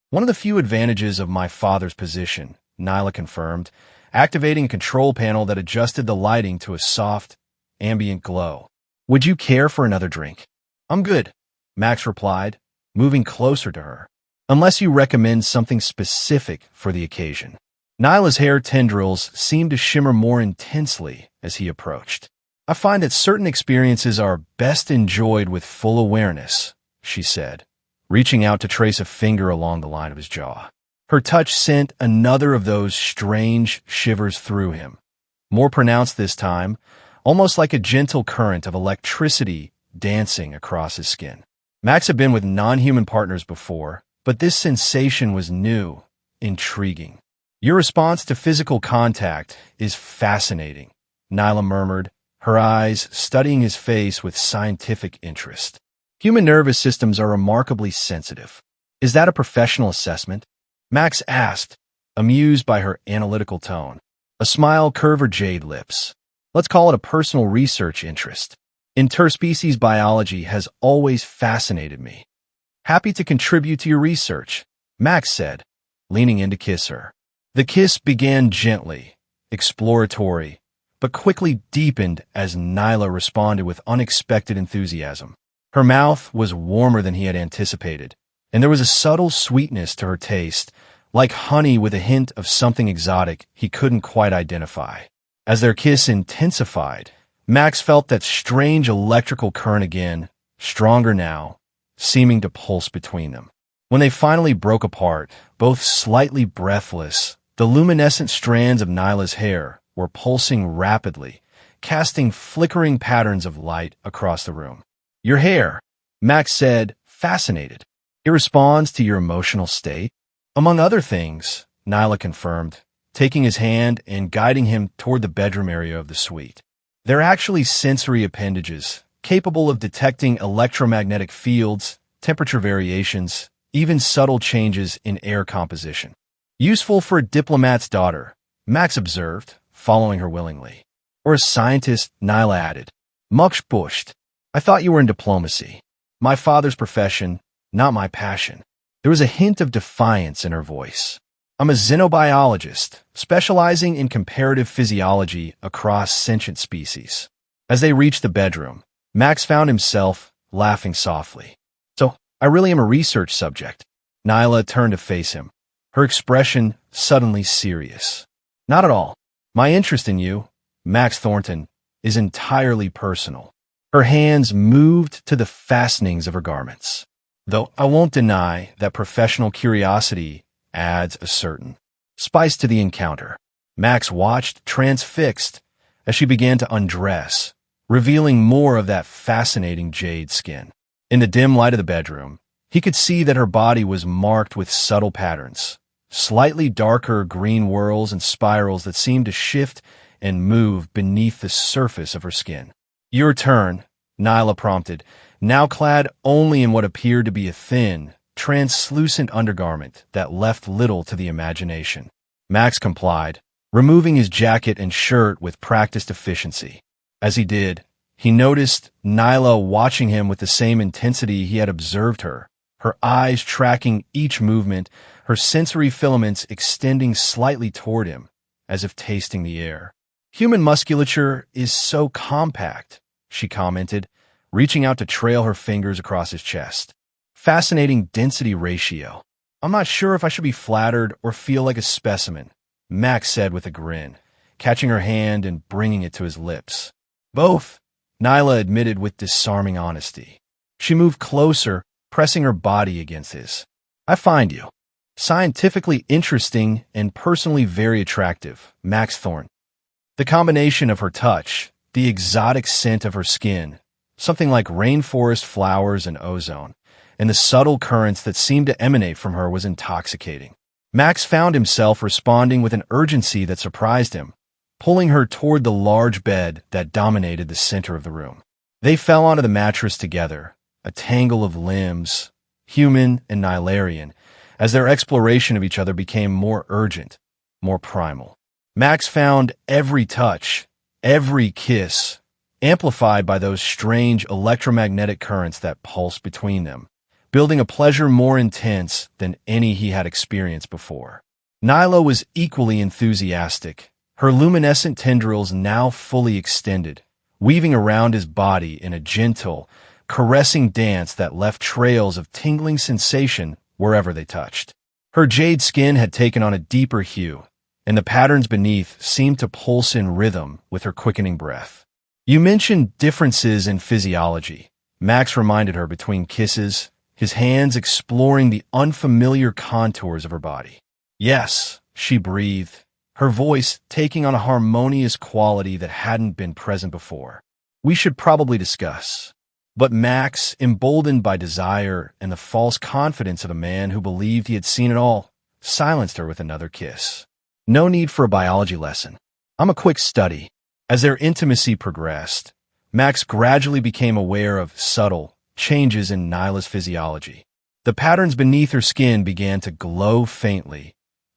One of the few advantages of my father's position, Nyla confirmed, activating a control panel that adjusted the lighting to a soft, ambient glow. Would you care for another drink? I'm good, Max replied, moving closer to her. Unless you recommend something specific for the occasion. Nyla's hair tendrils seemed to shimmer more intensely as he approached. I find that certain experiences are best enjoyed with full awareness, she said, reaching out to trace a finger along the line of his jaw. Her touch sent another of those strange shivers through him, more pronounced this time, almost like a gentle current of electricity dancing across his skin. Max had been with non-human partners before, but this sensation was new, intriguing. Your response to physical contact is fascinating, Nyla murmured, her eyes studying his face with scientific interest. Human nervous systems are remarkably sensitive. Is that a professional assessment? Max asked, amused by her analytical tone. A smile curved her jade lips. Let's call it a personal research interest. Interspecies biology has always fascinated me. Happy to contribute to your research, Max said, leaning in to kiss her. The kiss began gently, exploratory, but quickly deepened as Nyla responded with unexpected enthusiasm. Her mouth was warmer than he had anticipated, and there was a subtle sweetness to her taste, like honey with a hint of something exotic he couldn't quite identify. As their kiss intensified, Max felt that strange electrical current again, stronger now, seeming to pulse between them. When they finally broke apart, both slightly breathless, the luminescent strands of Nyla's hair were pulsing rapidly, casting flickering patterns of light across the room. Your hair, Max said, fascinated. It responds to your emotional state. Among other things, Nyla confirmed, taking his hand and guiding him toward the bedroom area of the suite. They're actually sensory appendages, capable of detecting electromagnetic fields, temperature variations, even subtle changes in air composition. Useful for a diplomat's daughter, Max observed, following her willingly. Or a scientist, Nyla added. Much bushed. I thought you were in diplomacy. My father's profession, not my passion. There was a hint of defiance in her voice. I'm a xenobiologist, specializing in comparative physiology across sentient species. As they reached the bedroom, Max found himself laughing softly. So, I really am a research subject. Nyla turned to face him, her expression suddenly serious. Not at all. My interest in you, Max Thornton, is entirely personal. Her hands moved to the fastenings of her garments. Though I won't deny that professional curiosity adds a certain spice to the encounter. Max watched, transfixed, as she began to undress, revealing more of that fascinating jade skin. In the dim light of the bedroom, he could see that her body was marked with subtle patterns, slightly darker green whorls and spirals that seemed to shift and move beneath the surface of her skin. Your turn, Nyla prompted, now clad only in what appeared to be a thin, translucent undergarment that left little to the imagination. Max complied, removing his jacket and shirt with practiced efficiency. As he did, he noticed Nyla watching him with the same intensity he had observed her, her eyes tracking each movement, her sensory filaments extending slightly toward him, as if tasting the air. Human musculature is so compact, she commented, reaching out to trail her fingers across his chest. Fascinating density ratio. I'm not sure if I should be flattered or feel like a specimen, Max said with a grin, catching her hand and bringing it to his lips. Both, Nyla admitted with disarming honesty. She moved closer, pressing her body against his. I find you scientifically interesting and personally very attractive, Max Thorne. The combination of her touch, the exotic scent of her skin, something like rainforest flowers and ozone, and the subtle currents that seemed to emanate from her was intoxicating. Max found himself responding with an urgency that surprised him, pulling her toward the large bed that dominated the center of the room. They fell onto the mattress together, a tangle of limbs, human and Nylarian, as their exploration of each other became more urgent, more primal. Max found every touch, every kiss, amplified by those strange electromagnetic currents that pulsed between them, building a pleasure more intense than any he had experienced before. Nyla was equally enthusiastic, her luminescent tendrils now fully extended, weaving around his body in a gentle, caressing dance that left trails of tingling sensation wherever they touched. Her jade skin had taken on a deeper hue, and the patterns beneath seemed to pulse in rhythm with her quickening breath. You mentioned differences in physiology, Max reminded her between kisses, his hands exploring the unfamiliar contours of her body. Yes, she breathed, her voice taking on a harmonious quality that hadn't been present before. We should probably discuss. But Max, emboldened by desire and the false confidence of a man who believed he had seen it all, silenced her with another kiss. No need for a biology lesson. I'm a quick study. As their intimacy progressed, Max gradually became aware of subtle changes in Nyla's physiology. The patterns beneath her skin began to glow faintly,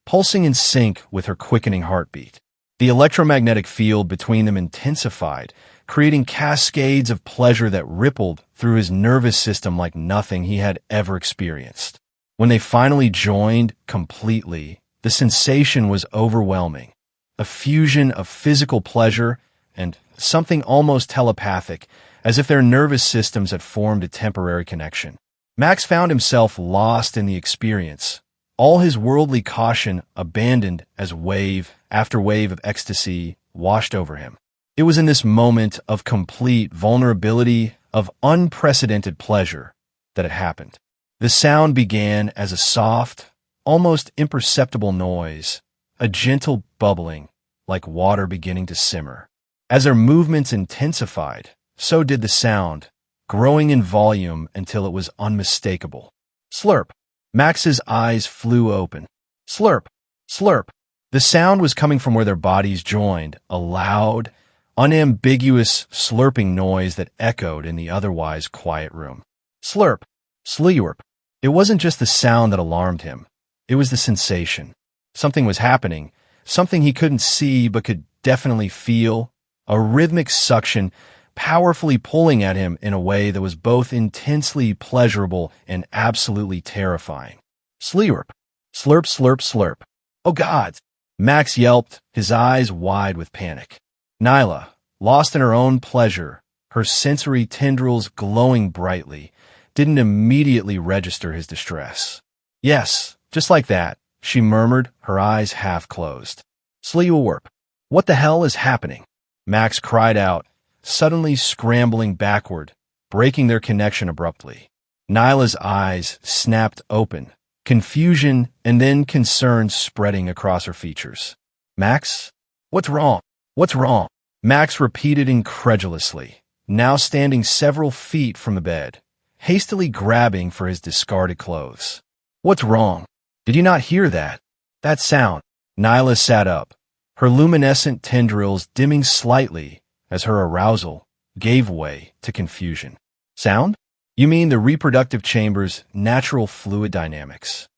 pulsing in sync with her quickening heartbeat. The electromagnetic field between them intensified, creating cascades of pleasure that rippled through his nervous system like nothing he had ever experienced. When they finally joined completely, the sensation was overwhelming. A fusion of physical pleasure and something almost telepathic, as if their nervous systems had formed a temporary connection. Max found himself lost in the experience, all his worldly caution abandoned as wave after wave of ecstasy washed over him. It was in this moment of complete vulnerability, of unprecedented pleasure, that it happened. The sound began as a soft, almost imperceptible noise, a gentle bubbling, like water beginning to simmer. As their movements intensified, so did the sound, growing in volume until it was unmistakable. Slurp. Max's eyes flew open. Slurp. Slurp. The sound was coming from where their bodies joined, a loud, unambiguous slurping noise that echoed in the otherwise quiet room. Slurp. Slurp. It wasn't just the sound that alarmed him. It was the sensation. Something was happening, something he couldn't see but could definitely feel, a rhythmic suction powerfully pulling at him in a way that was both intensely pleasurable and absolutely terrifying. Slurp. Slurp, slurp, slurp. Oh God! Max yelped, his eyes wide with panic. Nyla, lost in her own pleasure, her sensory tendrils glowing brightly, didn't immediately register his distress. Yes, just like that, she murmured, her eyes half closed. Slurp. What the hell is happening? Max cried out, suddenly scrambling backward, breaking their connection abruptly. Nyla's eyes snapped open, confusion and then concern spreading across her features. Max? What's wrong? What's wrong? Max repeated incredulously, now standing several feet from the bed, hastily grabbing for his discarded clothes. What's wrong? Did you not hear that? That sound. Nyla sat up, her luminescent tendrils dimming slightly as her arousal gave way to confusion. Sound? You mean the reproductive chamber's natural fluid dynamics?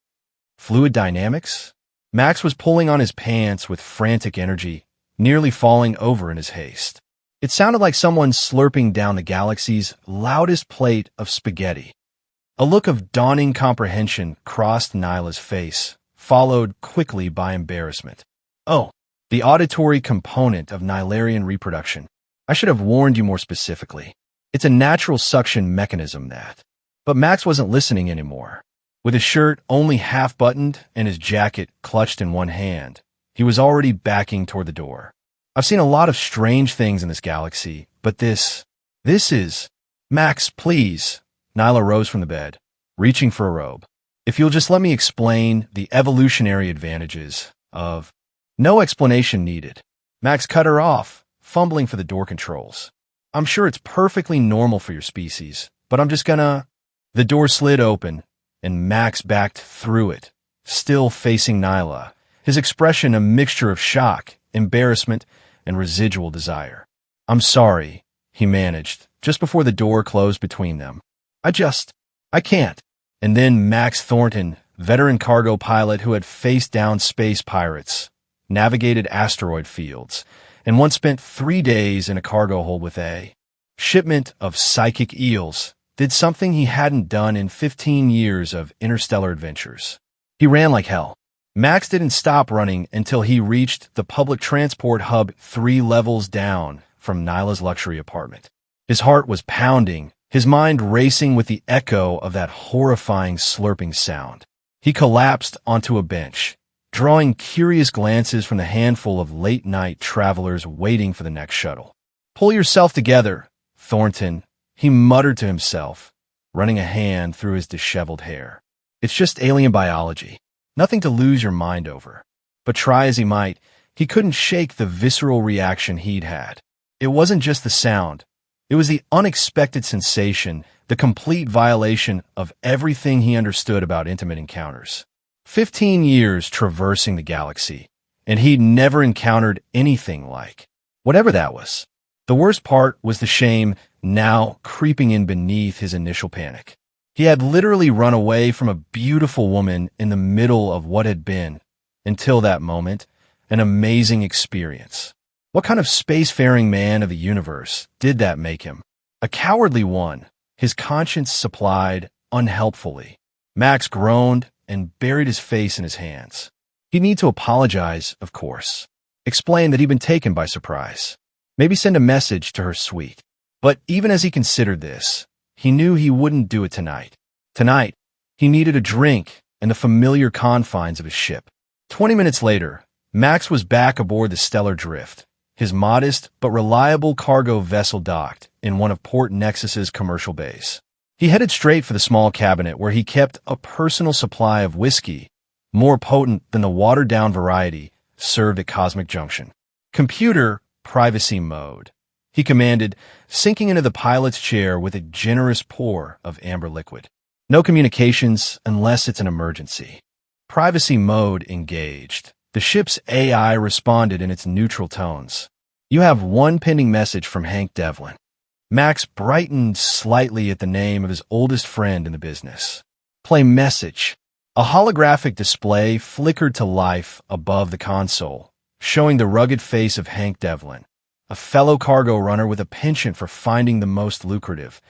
Fluid dynamics? Max was pulling on his pants with frantic energy, nearly falling over in his haste. It sounded like someone slurping down the galaxy's loudest plate of spaghetti. A look of dawning comprehension crossed Nyla's face, followed quickly by embarrassment. Oh, the auditory component of Nylarian reproduction. I should have warned you more specifically. It's a natural suction mechanism that. But Max wasn't listening anymore. With his shirt only half buttoned and his jacket clutched in one hand, he was already backing toward the door. I've seen a lot of strange things in this galaxy, but this is... Max, please. Nyla rose from the bed, reaching for a robe. If you'll just let me explain the evolutionary advantages of... No explanation needed. Max cut her off, fumbling for the door controls. I'm sure it's perfectly normal for your species, but I'm just gonna... The door slid open, and Max backed through it, still facing Nyla, his expression a mixture of shock, embarrassment, and residual desire. I'm sorry, he managed, just before the door closed between them. I can't. And then Max Thornton, veteran cargo pilot who had faced down space pirates, navigated asteroid fields, and once spent 3 days in a cargo hold with a shipment of psychic eels, did something he hadn't done in 15 years of interstellar adventures. He ran like hell. Max didn't stop running until he reached the public transport hub 3 levels down from Nyla's luxury apartment. His heart was pounding, his mind racing with the echo of that horrifying slurping sound. He collapsed onto a bench, drawing curious glances from the handful of late-night travelers waiting for the next shuttle. Pull yourself together, Thornton, he muttered to himself, running a hand through his disheveled hair. It's just alien biology. Nothing to lose your mind over. But try as he might, he couldn't shake the visceral reaction he'd had. It wasn't just the sound. It was the unexpected sensation, the complete violation of everything he understood about intimate encounters. 15 years traversing the galaxy, and he'd never encountered anything like whatever that was. The worst part was the shame now creeping in beneath his initial panic. He had literally run away from a beautiful woman in the middle of what had been, until that moment, an amazing experience. What kind of spacefaring man of the universe did that make him? A cowardly one, his conscience supplied unhelpfully. Max groaned and buried his face in his hands. He'd need to apologize, of course. Explain that he'd been taken by surprise. Maybe send a message to her suite. But even as he considered this, he knew he wouldn't do it tonight. Tonight, he needed a drink and the familiar confines of his ship. 20 minutes later, Max was back aboard the Stellar Drift. His modest but reliable cargo vessel docked in one of Port Nexus's commercial bays. He headed straight for the small cabinet where he kept a personal supply of whiskey, more potent than the watered-down variety served at Cosmic Junction. Computer privacy mode, he commanded, sinking into the pilot's chair with a generous pour of amber liquid. No communications unless it's an emergency. Privacy mode engaged. The ship's AI responded in its neutral tones. You have one pending message from Hank Devlin. Max brightened slightly at the name of his oldest friend in the business. Play message. A holographic display flickered to life above the console, showing the rugged face of Hank Devlin, a fellow cargo runner with a penchant for finding the most lucrative,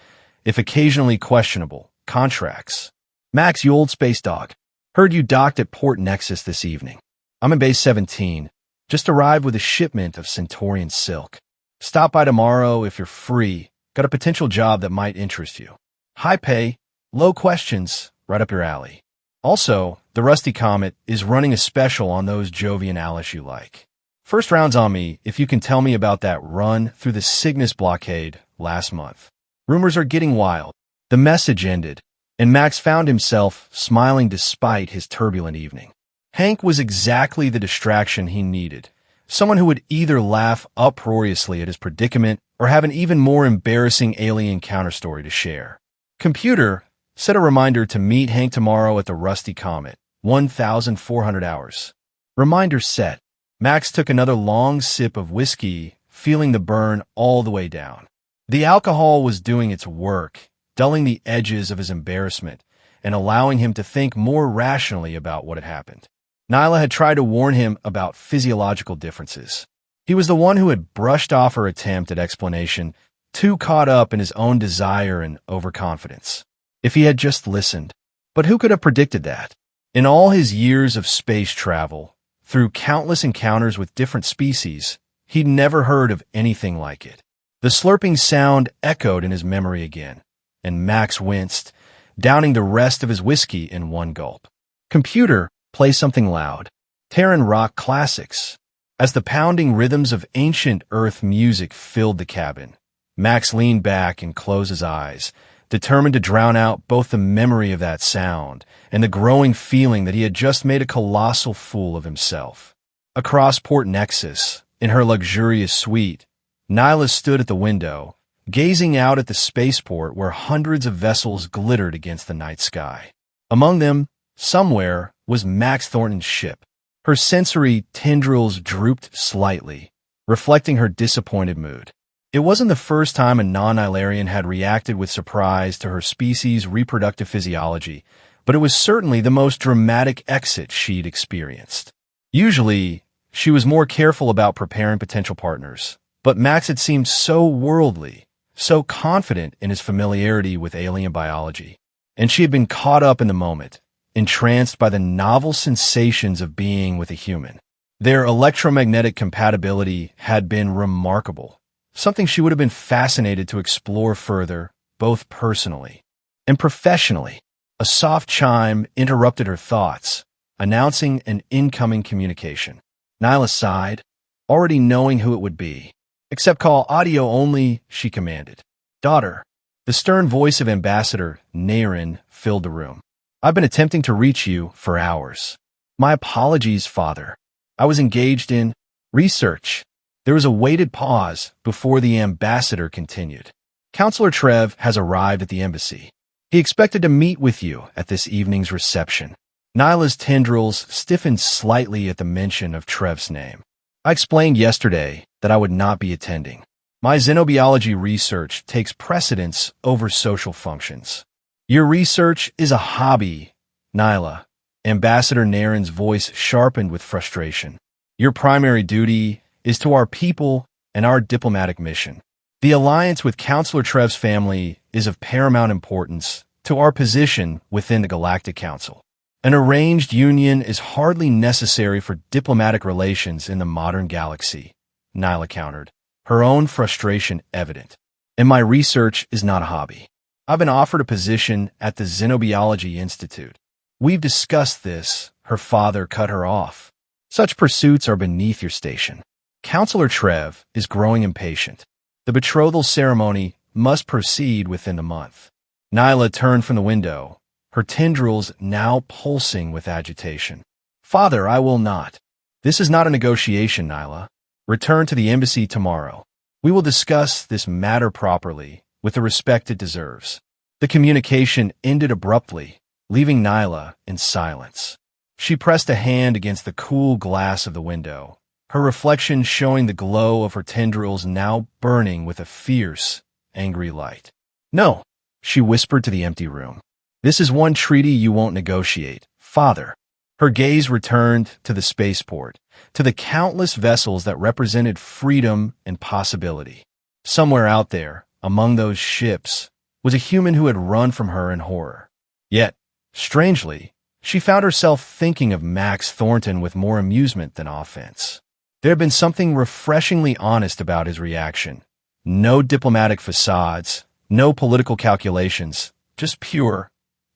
if occasionally questionable, contracts. Max, you old space dog. Heard you docked at Port Nexus this evening. I'm in Base 17. Just arrived with a shipment of Centaurian silk. Stop by tomorrow if you're free. Got a potential job that might interest you. High pay, low questions, right up your alley. Also, the Rusty Comet is running a special on those Jovian Alice you like. First round's on me if you can tell me about that run through the Cygnus blockade last month. Rumors are getting wild. The message ended, and Max found himself smiling despite his turbulent evening. Hank was exactly the distraction he needed. Someone who would either laugh uproariously at his predicament or have an even more embarrassing alien counterstory to share. Computer, set a reminder to meet Hank tomorrow at the Rusty Comet, 1,400 hours. Reminder set. Max took another long sip of whiskey, feeling the burn all the way down. The alcohol was doing its work, dulling the edges of his embarrassment and allowing him to think more rationally about what had happened. Nyla had tried to warn him about physiological differences. He was the one who had brushed off her attempt at explanation, too caught up in his own desire and overconfidence. If he had just listened. But who could have predicted that? In all his years of space travel, through countless encounters with different species, he'd never heard of anything like it. The slurping sound echoed in his memory again, and Max winced, downing the rest of his whiskey in one gulp. Computer, play something loud. Terran rock classics. As the pounding rhythms of ancient Earth music filled the cabin, Max leaned back and closed his eyes, determined to drown out both the memory of that sound and the growing feeling that he had just made a colossal fool of himself. Across Port Nexus, in her luxurious suite, Nyla stood at the window, gazing out at the spaceport where hundreds of vessels glittered against the night sky. Among them, somewhere, was Max Thornton's ship. Her sensory tendrils drooped slightly, reflecting her disappointed mood. It wasn't the first time a non-Ilarian had reacted with surprise to her species' reproductive physiology, but it was certainly the most dramatic exit she'd experienced. Usually, she was more careful about preparing potential partners, but Max had seemed so worldly, so confident in his familiarity with alien biology, and she had been caught up in the moment, entranced by the novel sensations of being with a human. Their electromagnetic compatibility had been remarkable, something she would have been fascinated to explore further, both personally and professionally. A soft chime interrupted her thoughts, announcing an incoming communication. Nyla sighed, already knowing who it would be. "Accept call audio only," she commanded. "Daughter." The stern voice of Ambassador Naren filled the room. "I've been attempting to reach you for hours. My apologies, Father. I was engaged in research." There was a weighted pause before the ambassador continued. "Counselor Trev has arrived at the embassy. He expected to meet with you at this evening's reception." Nyla's tendrils stiffened slightly at the mention of Trev's name. I explained yesterday that I would not be attending. My xenobiology research takes precedence over social functions. Your research is a hobby, Nyla. Ambassador Naren's voice sharpened with frustration. Your primary duty is to our people and our diplomatic mission. The alliance with Counselor Trev's family is of paramount importance to our position within the Galactic Council. An arranged union is hardly necessary for diplomatic relations in the modern galaxy, Nyla countered, her own frustration evident. And my research is not a hobby. I've been offered a position at the Xenobiology Institute. We've discussed this, her father cut her off. Such pursuits are beneath your station. Counselor Trev is growing impatient. The betrothal ceremony must proceed within the month. Nyla turned from the window, her tendrils now pulsing with agitation. Father, I will not. This is not a negotiation, Nyla. Return to the embassy tomorrow. We will discuss this matter properly, with the respect it deserves. The communication ended abruptly, leaving Nyla in silence. She pressed a hand against the cool glass of the window, her reflection showing the glow of her tendrils now burning with a fierce, angry light. No, she whispered to the empty room. This is one treaty you won't negotiate, Father. Her gaze returned to the spaceport, to the countless vessels that represented freedom and possibility. Somewhere out there, among those ships, was a human who had run from her in horror. Yet, strangely, she found herself thinking of Max Thornton with more amusement than offense. There had been something refreshingly honest about his reaction. No diplomatic facades, no political calculations, just pure,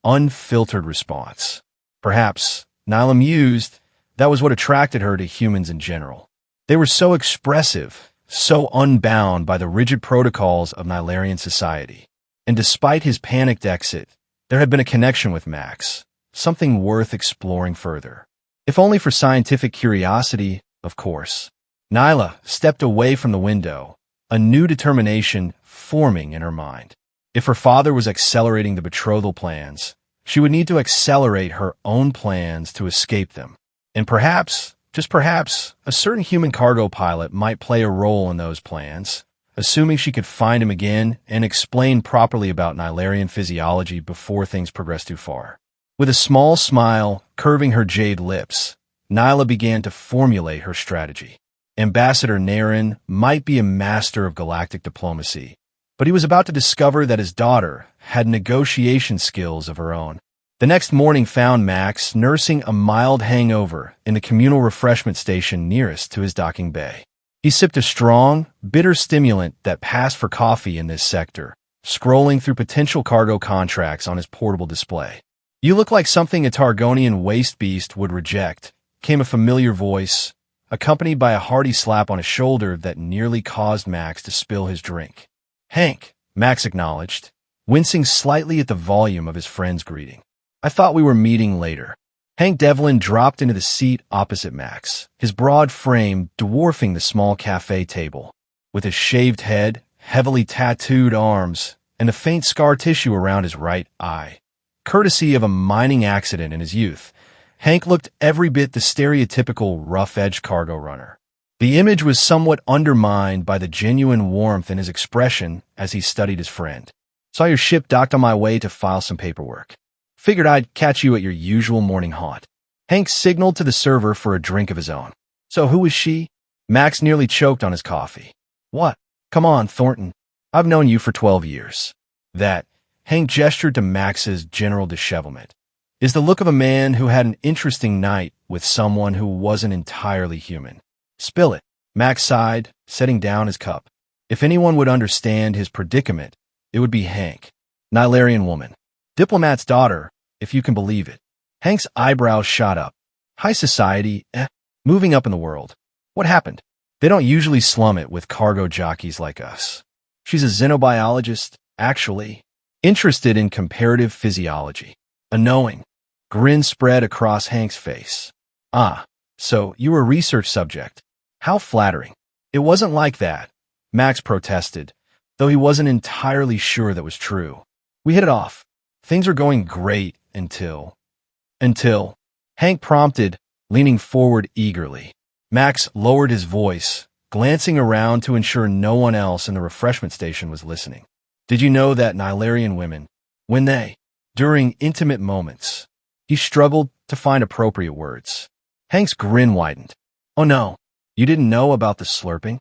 unfiltered response. Perhaps, Nyla mused, that was what attracted her to humans in general. They were so expressive, so unbound by the rigid protocols of Nylarian society. And despite his panicked exit, there had been a connection with Max, something worth exploring further. If only for scientific curiosity, of course. Nyla stepped away from the window, a new determination forming in her mind. If her father was accelerating the betrothal plans, she would need to accelerate her own plans to escape them. And perhaps, just perhaps, a certain human cargo pilot might play a role in those plans, assuming she could find him again and explain properly about Nylarian physiology before things progressed too far. With a small smile curving her jade lips, Nyla began to formulate her strategy. Ambassador Naren might be a master of galactic diplomacy, but he was about to discover that his daughter had negotiation skills of her own. The next morning found Max nursing a mild hangover in the communal refreshment station nearest to his docking bay. He sipped a strong, bitter stimulant that passed for coffee in this sector, scrolling through potential cargo contracts on his portable display. "You look like something a Targonian waste beast would reject," came a familiar voice, accompanied by a hearty slap on his shoulder that nearly caused Max to spill his drink. "Hank," Max acknowledged, wincing slightly at the volume of his friend's greeting. "I thought we were meeting later." Hank Devlin dropped into the seat opposite Max, his broad frame dwarfing the small cafe table. With his shaved head, heavily tattooed arms, and a faint scar tissue around his right eye, courtesy of a mining accident in his youth, Hank looked every bit the stereotypical rough-edged cargo runner. The image was somewhat undermined by the genuine warmth in his expression as he studied his friend. "Saw your ship docked on my way to file some paperwork. Figured I'd catch you at your usual morning haunt." Hank signaled to the server for a drink of his own. "So who is she?" Max nearly choked on his coffee. "What? Come on, Thornton. I've known you for 12 years. That," Hank gestured to Max's general dishevelment, "is the look of a man who had an interesting night with someone who wasn't entirely human." "Spill it," Max sighed, setting down his cup. If anyone would understand his predicament, it would be Hank. Nylarian woman. Diplomat's daughter, if you can believe it. Hank's eyebrows shot up. High society, moving up in the world. What happened? They don't usually slum it with cargo jockeys like us. She's a xenobiologist, actually, interested in comparative physiology. A knowing grin spread across Hank's face. "Ah, so you were a research subject. How flattering." "It wasn't like that," Max protested, though he wasn't entirely sure that was true. "We hit it off. Things were going great until..." Hank prompted, leaning forward eagerly. Max lowered his voice, glancing around to ensure no one else in the refreshment station was listening. Did you know that Nilarian women, during intimate moments, he struggled to find appropriate words. Hank's grin widened. Oh no, you didn't know about the slurping?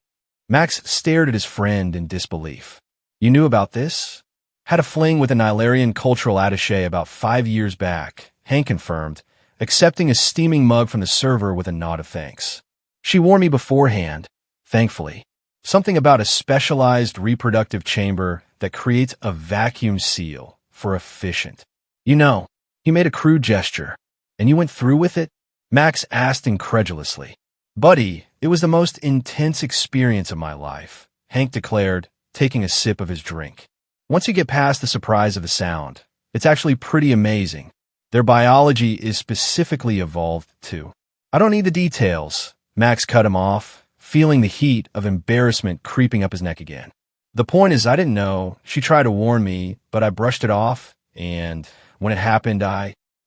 Max stared at his friend in disbelief. You knew about this? Had a fling with a Nilarian cultural attaché about 5 years back, Hank confirmed, accepting a steaming mug from the server with a nod of thanks. She warned me beforehand, thankfully. Something about a specialized reproductive chamber that creates a vacuum seal for efficient. You know, he made a crude gesture. And you went through with it? Max asked incredulously. Buddy, it was the most intense experience of my life, Hank declared, taking a sip of his drink. Once you get past the surprise of the sound, it's actually pretty amazing. Their biology is specifically evolved too. I don't need the details, Max cut him off, feeling the heat of embarrassment creeping up his neck again. The point is I didn't know. She tried to warn me, but I brushed it off, and when it happened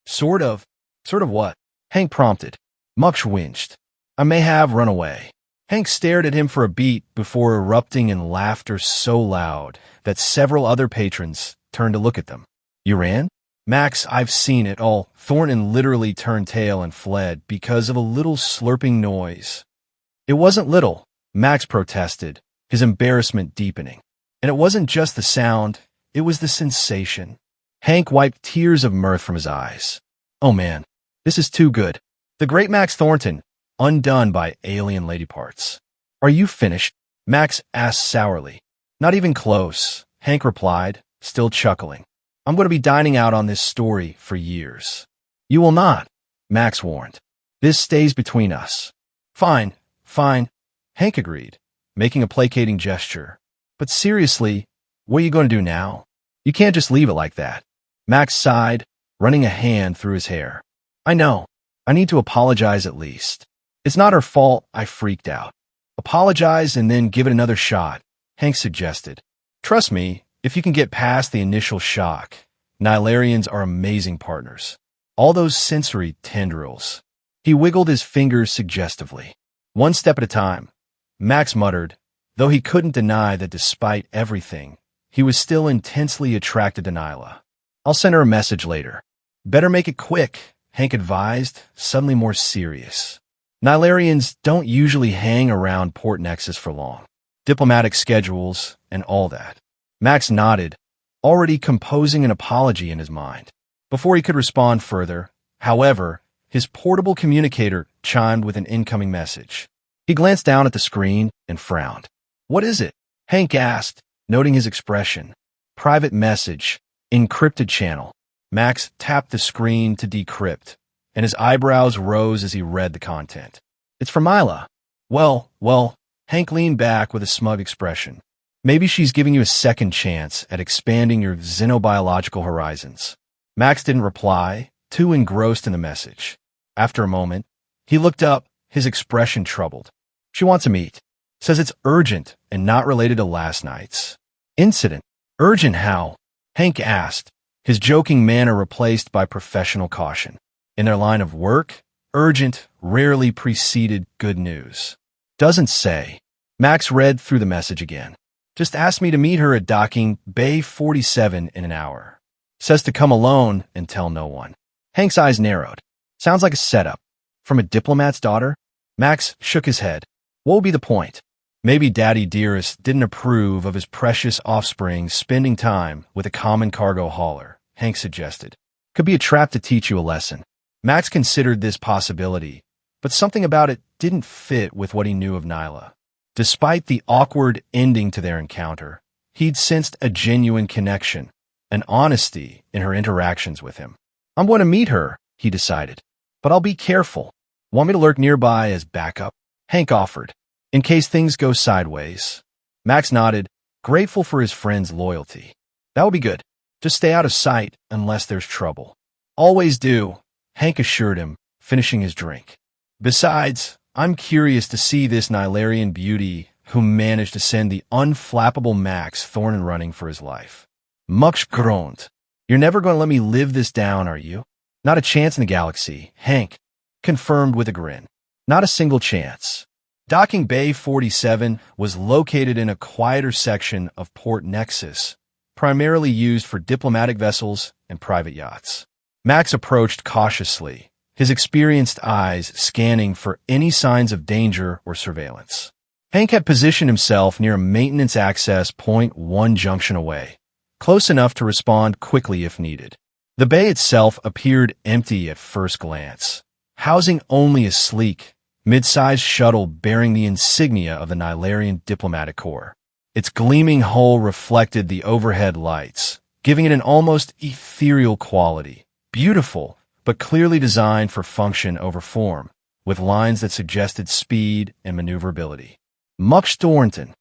Sort of what? Hank prompted. Mux winched. I may have run away. Hank stared at him for a beat before erupting in laughter so loud that several other patrons turned to look at them. You ran? Max, I've seen it all. Thornton literally turned tail and fled because of a little slurping noise. It wasn't little, Max protested, his embarrassment deepening. And it wasn't just the sound, it was the sensation. Hank wiped tears of mirth from his eyes. Oh man, this is too good. The great Max Thornton, undone by alien lady parts. Are you finished? Max asked sourly. Not even close, Hank replied, still chuckling. I'm going to be dining out on this story for years. You will not, Max warned. This stays between us. Fine, Hank agreed, making a placating gesture. But seriously, what are you going to do now? You can't just leave it like that. Max sighed, running a hand through his hair. I know. I need to apologize at least. It's not her fault I freaked out. Apologize and then give it another shot, Hank suggested. Trust me, if you can get past the initial shock, Nilarians are amazing partners. All those sensory tendrils. He wiggled his fingers suggestively. One step at a time, Max muttered, though he couldn't deny that despite everything, he was still intensely attracted to Nyla. I'll send her a message later. Better make it quick, Hank advised, suddenly more serious. Nilarians don't usually hang around Port Nexus for long. Diplomatic schedules and all that. Max nodded, already composing an apology in his mind. Before he could respond further, however, his portable communicator chimed with an incoming message. He glanced down at the screen and frowned. What is it? Hank asked, noting his expression. Private message. Encrypted channel. Max tapped the screen to decrypt, and his eyebrows rose as he read the content. It's from Mila. Well, Hank leaned back with a smug expression. Maybe she's giving you a second chance at expanding your xenobiological horizons. Max didn't reply, too engrossed in the message. After a moment, he looked up, his expression troubled. She wants to meet. Says it's urgent and not related to last night's incident. Urgent how? Hank asked, his joking manner replaced by professional caution. In their line of work, urgent rarely preceded good news. Doesn't say. Max read through the message again. Just asked me to meet her at docking Bay 47 in an hour. Says to come alone and tell no one. Hank's eyes narrowed. Sounds like a setup. From a diplomat's daughter? Max shook his head. What would be the point? Maybe Daddy Dearest didn't approve of his precious offspring spending time with a common cargo hauler, Hank suggested. Could be a trap to teach you a lesson. Max considered this possibility, but something about it didn't fit with what he knew of Nyla. Despite the awkward ending to their encounter, he'd sensed a genuine connection, an honesty in her interactions with him. I'm going to meet her, he decided, but I'll be careful. Want me to lurk nearby as backup? Hank offered. In case things go sideways. Max nodded, grateful for his friend's loyalty. That would be good. Just stay out of sight unless there's trouble. Always do, Hank assured him, finishing his drink. Besides, I'm curious to see this Nilarian beauty who managed to send the unflappable Max Thornton running for his life. Mux groaned. You're never going to let me live this down, are you? Not a chance in the galaxy, Hank, confirmed with a grin. Not a single chance. Docking Bay 47 was located in a quieter section of Port Nexus, primarily used for diplomatic vessels and private yachts. Max approached cautiously, his experienced eyes scanning for any signs of danger or surveillance. Hank had positioned himself near a maintenance access point 1 junction away, close enough to respond quickly if needed. The bay itself appeared empty at first glance, housing only a sleek, mid-sized shuttle bearing the insignia of the Nilarian Diplomatic Corps. Its gleaming hull reflected the overhead lights, giving it an almost ethereal quality. Beautiful, but clearly designed for function over form, with lines that suggested speed and maneuverability. Much Thornton.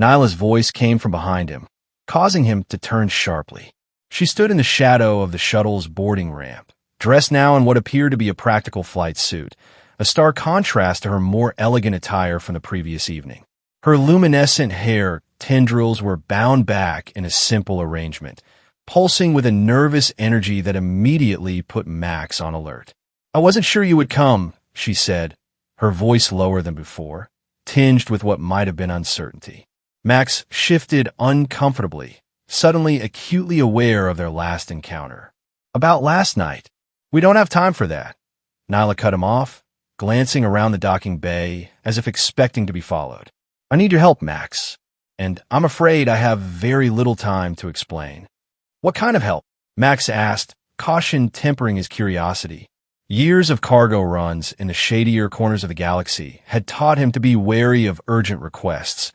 Nyla's voice came from behind him, causing him to turn sharply. She stood in the shadow of the shuttle's boarding ramp, dressed now in what appeared to be a practical flight suit, a stark contrast to her more elegant attire from the previous evening. Her luminescent hair tendrils were bound back in a simple arrangement, pulsing with a nervous energy that immediately put Max on alert. "I wasn't sure you would come," she said, her voice lower than before, tinged with what might have been uncertainty. Max shifted uncomfortably, suddenly acutely aware of their last encounter. "About last night. We don't have time for that." Nyla cut him off, glancing around the docking bay as if expecting to be followed. "I need your help, Max, and I'm afraid I have very little time to explain." "What kind of help?" Max asked, caution tempering his curiosity. Years of cargo runs in the shadier corners of the galaxy had taught him to be wary of urgent requests,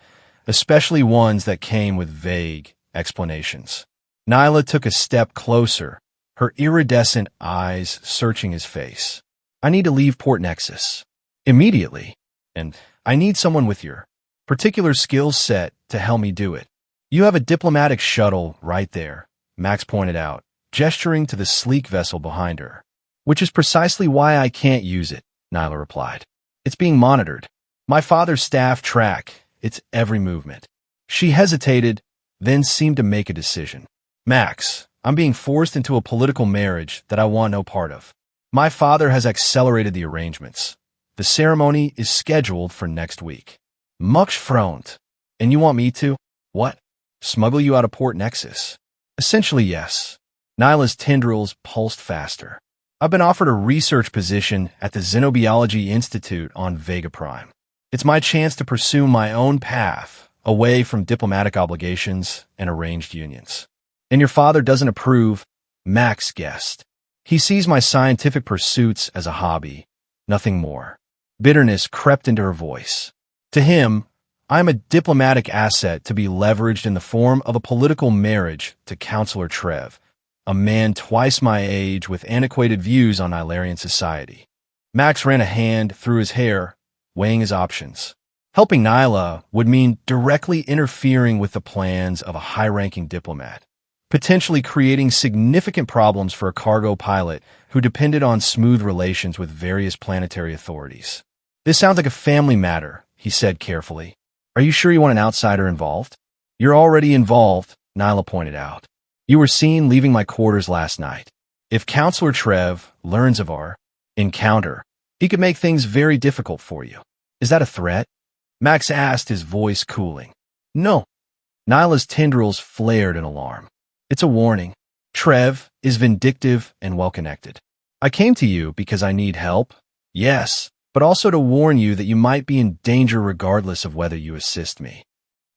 especially ones that came with vague explanations. Nyla took a step closer, her iridescent eyes searching his face. "I need to leave Port Nexus immediately, and I need someone with your particular skill set to help me do it. You have a diplomatic shuttle right there," Max pointed out, gesturing to the sleek vessel behind her. "Which is precisely why I can't use it," Nyla replied. "It's being monitored. My father's staff track its every movement." She hesitated, then seemed to make a decision. "Max, I'm being forced into a political marriage that I want no part of. My father has accelerated the arrangements. The ceremony is scheduled for next week." Mux frowned. "And you want me to, what, smuggle you out of Port Nexus?" "Essentially, yes." Nyla's tendrils pulsed faster. "I've been offered a research position at the Xenobiology Institute on Vega Prime. It's my chance to pursue my own path, away from diplomatic obligations and arranged unions." "And your father doesn't approve?" Max guessed. "He sees my scientific pursuits as a hobby, nothing more." Bitterness crept into her voice. "To him, I am a diplomatic asset to be leveraged in the form of a political marriage to Counselor Trev, a man twice my age with antiquated views on Nilarian society." Max ran a hand through his hair, weighing his options. Helping Nyla would mean directly interfering with the plans of a high-ranking diplomat, potentially creating significant problems for a cargo pilot who depended on smooth relations with various planetary authorities. "This sounds like a family matter," he said carefully. "Are you sure you want an outsider involved?" "You're already involved," Nyla pointed out. "You were seen leaving my quarters last night. If Counselor Trev learns of our encounter, he could make things very difficult for you." "Is that a threat?" Max asked, his voice cooling. "No." Nyla's tendrils flared in alarm. "It's a warning. Trev is vindictive and well-connected. I came to you because I need help, yes, but also to warn you that you might be in danger regardless of whether you assist me."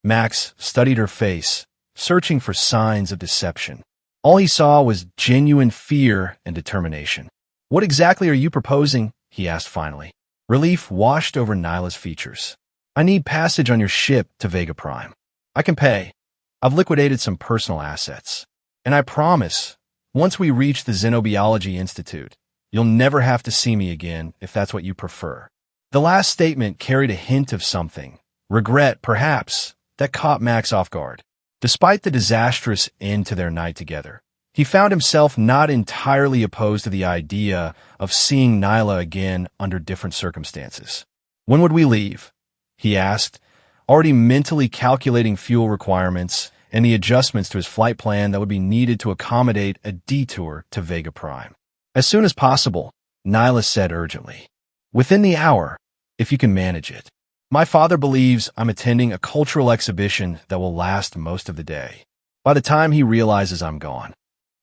Max studied her face, searching for signs of deception. All he saw was genuine fear and determination. "What exactly are you proposing?" he asked finally. Relief washed over Nyla's features. "I need passage on your ship to Vega Prime. I can pay. I've liquidated some personal assets. And I promise, once we reach the Xenobiology Institute, you'll never have to see me again if that's what you prefer." The last statement carried a hint of something, regret perhaps, that caught Max off guard. Despite the disastrous end to their night together, he found himself not entirely opposed to the idea of seeing Nyla again under different circumstances. "When would we leave?" he asked, already mentally calculating fuel requirements and the adjustments to his flight plan that would be needed to accommodate a detour to Vega Prime. "As soon as possible," Nyla said urgently. Within the hour, if you can manage it. My father believes I'm attending a cultural exhibition that will last most of the day. By the time he realizes I'm gone.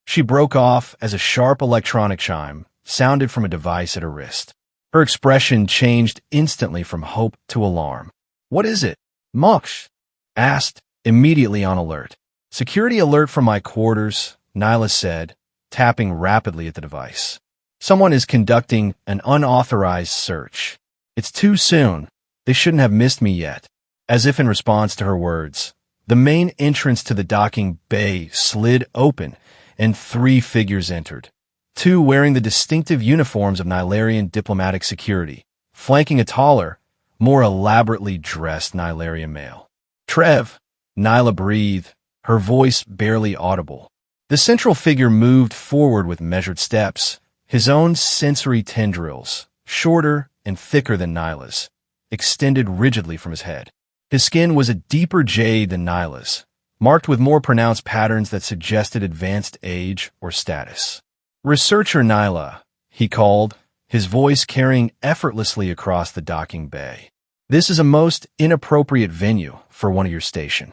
She broke off as a sharp electronic chime sounded from a device at her wrist. Her expression changed instantly from hope to alarm. What is it? Mox asked, immediately on alert. Security alert from my quarters, Nyla said, tapping rapidly at the device. Someone is conducting an unauthorized search. It's too soon. They shouldn't have missed me yet. As if in response to her words, the main entrance to the docking bay slid open, and 3 figures entered. 2 wearing the distinctive uniforms of Nylarian diplomatic security, flanking a taller, more elaborately dressed Nylarian male. Trev, Nyla breathed, her voice barely audible. The central figure moved forward with measured steps, his own sensory tendrils, shorter and thicker than Nyla's, extended rigidly from his head. His skin was a deeper jade than Nyla's, marked with more pronounced patterns that suggested advanced age or status. Researcher Nyla, he called, his voice carrying effortlessly across the docking bay. This is a most inappropriate venue for one of your station.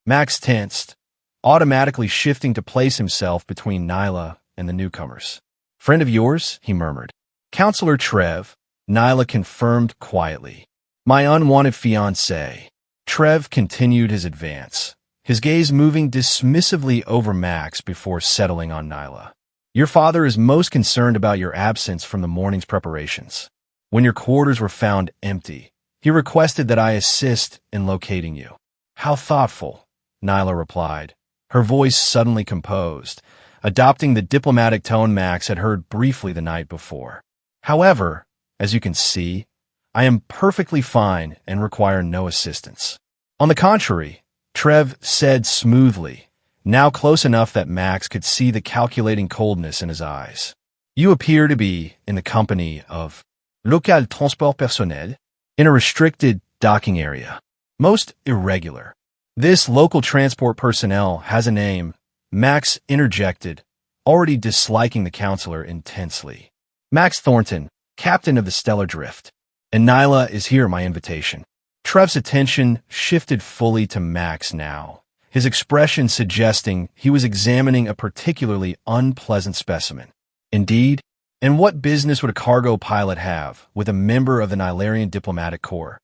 Max tensed, automatically shifting to place himself between Nyla and the newcomers. Friend of yours? He murmured. Counselor Trev, Nyla confirmed quietly. My unwanted fiancé. Trev continued his advance, his gaze moving dismissively over Max before settling on Nyla. Your father is most concerned about your absence from the morning's preparations. When your quarters were found empty, he requested that I assist in locating you. How thoughtful, Nyla replied, her voice suddenly composed, adopting the diplomatic tone Max had heard briefly the night before. However, as you can see, I am perfectly fine and require no assistance. On the contrary, Trev said smoothly, now close enough that Max could see the calculating coldness in his eyes. You appear to be in the company of local transport personnel in a restricted docking area. Most irregular. This local transport personnel has a name, Max interjected, already disliking the counselor intensely. Max Thornton, captain of the Stellar Drift. And Nyla is here at my invitation. Trev's attention shifted fully to Max now, his expression suggesting he was examining a particularly unpleasant specimen. Indeed, and what business would a cargo pilot have with a member of the Nylarian Diplomatic Corps?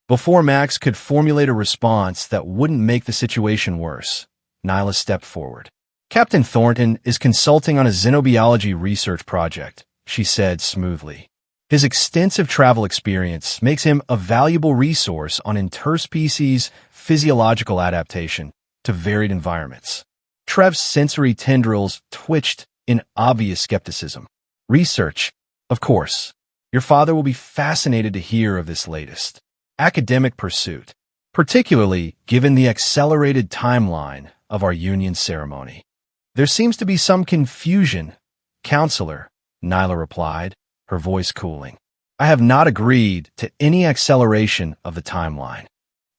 Before Max could formulate a response that wouldn't make the situation worse, Nyla stepped forward. Captain Thornton is consulting on a xenobiology research project, she said smoothly. His extensive travel experience makes him a valuable resource on interspecies physiological adaptation to varied environments. Trev's sensory tendrils twitched in obvious skepticism. Research, of course. Your father will be fascinated to hear of this latest academic pursuit, particularly given the accelerated timeline of our union ceremony. There seems to be some confusion, Counselor, Nyla replied, her voice cooling. I have not agreed to any acceleration of the timeline.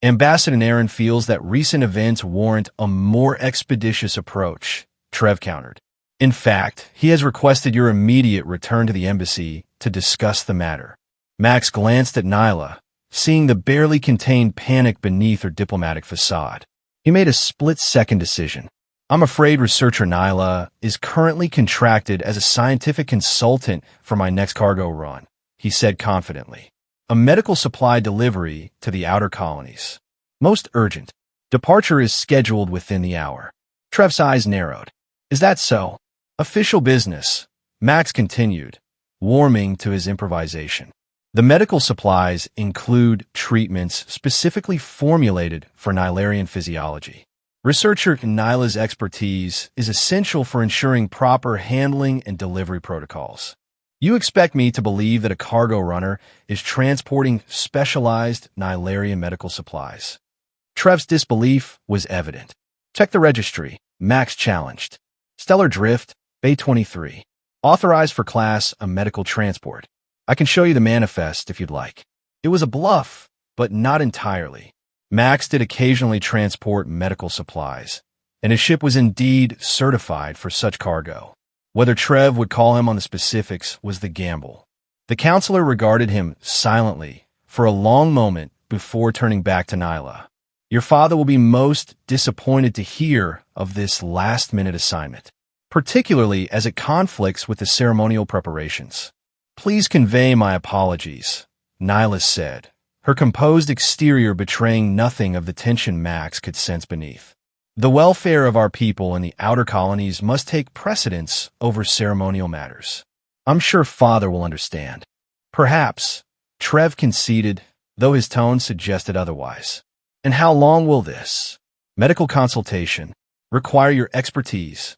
Ambassador Naren feels that recent events warrant a more expeditious approach, Trev countered. In fact, he has requested your immediate return to the embassy to discuss the matter. Max glanced at Nyla, seeing the barely contained panic beneath her diplomatic facade. He made a split-second decision. I'm afraid researcher Nyla is currently contracted as a scientific consultant for my next cargo run, he said confidently. A medical supply delivery to the outer colonies. Most urgent. Departure is scheduled within the hour. Trev's eyes narrowed. Is that so? Official business, Max continued, warming to his improvisation. The medical supplies include treatments specifically formulated for Nylarian physiology. Researcher Nyla's expertise is essential for ensuring proper handling and delivery protocols. You expect me to believe that a cargo runner is transporting specialized Nylarian medical supplies. Trev's disbelief was evident. Check the registry, Max challenged. Stellar Drift, Bay 23. Authorized for class a medical transport. I can show you the manifest if you'd like. It was a bluff, but not entirely. Max did occasionally transport medical supplies, and his ship was indeed certified for such cargo. Whether Trev would call him on the specifics was the gamble. The counselor regarded him silently for a long moment before turning back to Nyla. Your father will be most disappointed to hear of this last-minute assignment, particularly as it conflicts with the ceremonial preparations. Please convey my apologies, Nyla said, her composed exterior betraying nothing of the tension Max could sense beneath. The welfare of our people in the outer colonies must take precedence over ceremonial matters. I'm sure Father will understand. Perhaps, Trev conceded, though his tone suggested otherwise. And how long will this medical consultation require your expertise?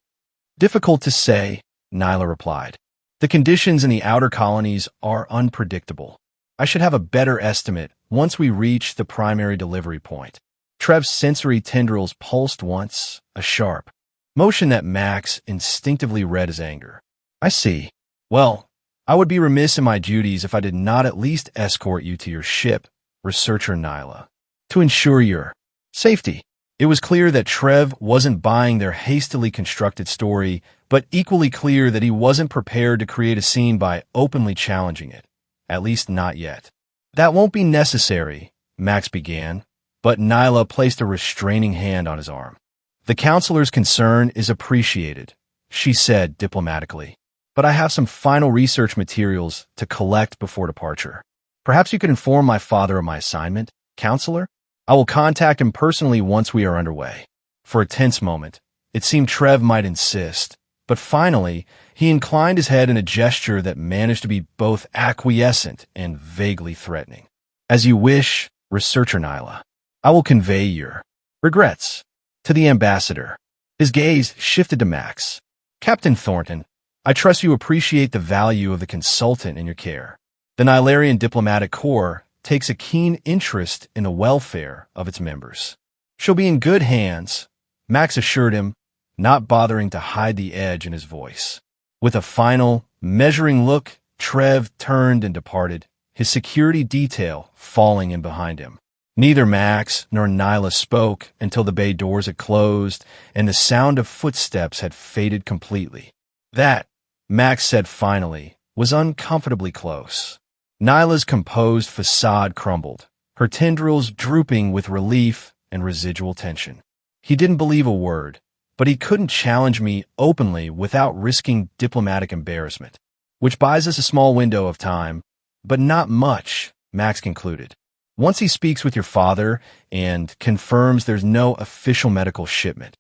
Difficult to say, Nyla replied. The conditions in the outer colonies are unpredictable. I should have a better estimate once we reach the primary delivery point. Trev's sensory tendrils pulsed once, a sharp motion that Max instinctively read as anger. I see. Well, I would be remiss in my duties if I did not at least escort you to your ship, researcher Nyla, to ensure your safety. It was clear that Trev wasn't buying their hastily constructed story, but equally clear that he wasn't prepared to create a scene by openly challenging it. At least not yet. That won't be necessary, Max began, but Nyla placed a restraining hand on his arm. The counselor's concern is appreciated, she said diplomatically, but I have some final research materials to collect before departure. Perhaps you could inform my father of my assignment, counselor? I will contact him personally once we are underway. For a tense moment, it seemed Trev might insist, but finally, he inclined his head in a gesture that managed to be both acquiescent and vaguely threatening. As you wish, researcher Nyla. I will convey your regrets to the ambassador. His gaze shifted to Max. Captain Thornton, I trust you appreciate the value of the consultant in your care. The Nylarian Diplomatic Corps takes a keen interest in the welfare of its members. She'll be in good hands, Max assured him, not bothering to hide the edge in his voice. With a final, measuring look, Trev turned and departed, his security detail falling in behind him. Neither Max nor Nyla spoke until the bay doors had closed and the sound of footsteps had faded completely. That, Max said finally, was uncomfortably close. Nyla's composed facade crumbled, her tendrils drooping with relief and residual tension. He didn't believe a word, but he couldn't challenge me openly without risking diplomatic embarrassment, which buys us a small window of time, but not much, Max concluded. Once he speaks with your father and confirms there's no official medical shipment,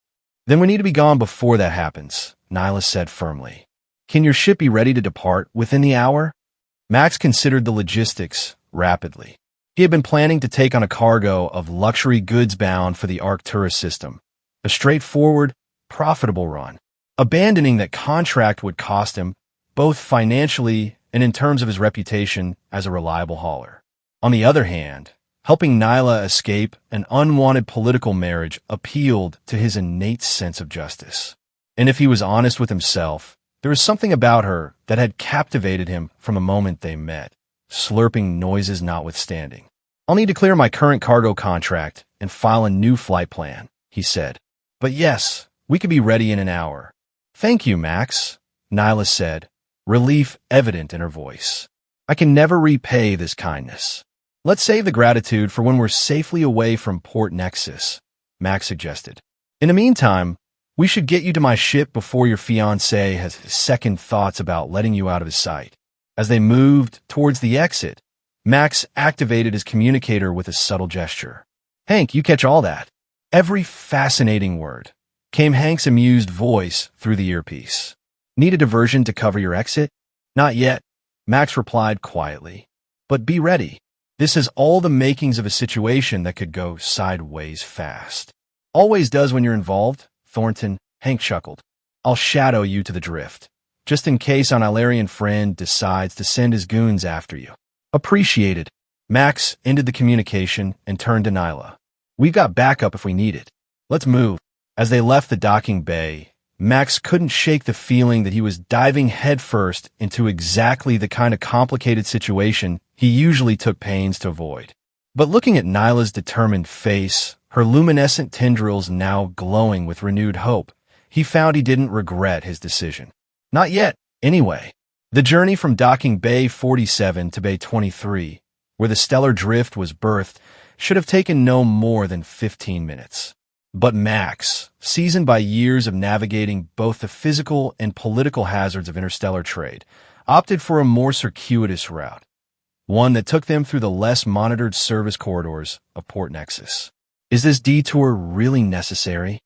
then we need to be gone before that happens, Nyla said firmly. Can your ship be ready to depart within the hour? Max considered the logistics rapidly. He had been planning to take on a cargo of luxury goods bound for the Arcturus system, a straightforward, profitable run. Abandoning that contract would cost him, both financially and in terms of his reputation as a reliable hauler. On the other hand, helping Nyla escape an unwanted political marriage appealed to his innate sense of justice. And if he was honest with himself, there was something about her that had captivated him from the moment they met, slurping noises notwithstanding. I'll need to clear my current cargo contract and file a new flight plan, he said. But yes, we could be ready in an hour. Thank you, Max, Nyla said, relief evident in her voice. I can never repay this kindness. Let's save the gratitude for when we're safely away from Port Nexus, Max suggested. In the meantime, we should get you to my ship before your fiancé has second thoughts about letting you out of his sight. As they moved towards the exit, Max activated his communicator with a subtle gesture. Hank, you catch all that? Every fascinating word, came Hank's amused voice through the earpiece. Need a diversion to cover your exit? Not yet, Max replied quietly. But be ready. This has all the makings of a situation that could go sideways fast. Always does when you're involved, Thornton, Hank chuckled. I'll shadow you to the drift, just in case an Ilarian friend decides to send his goons after you. Appreciated. Max ended the communication and turned to Nyla. We've got backup if we need it. Let's move. As they left the docking bay, Max couldn't shake the feeling that he was diving headfirst into exactly the kind of complicated situation he usually took pains to avoid. But looking at Nyla's determined face, her luminescent tendrils now glowing with renewed hope, he found he didn't regret his decision. Not yet, anyway. The journey from docking Bay 47 to Bay 23, where the stellar drift was birthed, should have taken no more than 15 minutes. But Max, seasoned by years of navigating both the physical and political hazards of interstellar trade, opted for a more circuitous route, one that took them through the less monitored service corridors of Port Nexus. "Is this detour really necessary?"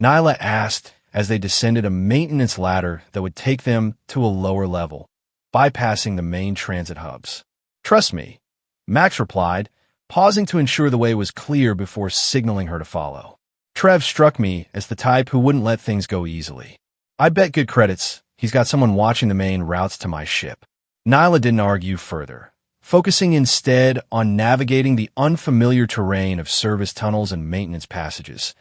Nyla asked as they descended a maintenance ladder that would take them to a lower level, bypassing the main transit hubs. "Trust me," Max replied, pausing to ensure the way was clear before signaling her to follow. Trev struck me as the type who wouldn't let things go easily. "I bet good credits he's got someone watching the main routes to my ship." Nyla didn't argue further, focusing instead on navigating the unfamiliar terrain of service tunnels and maintenance passages,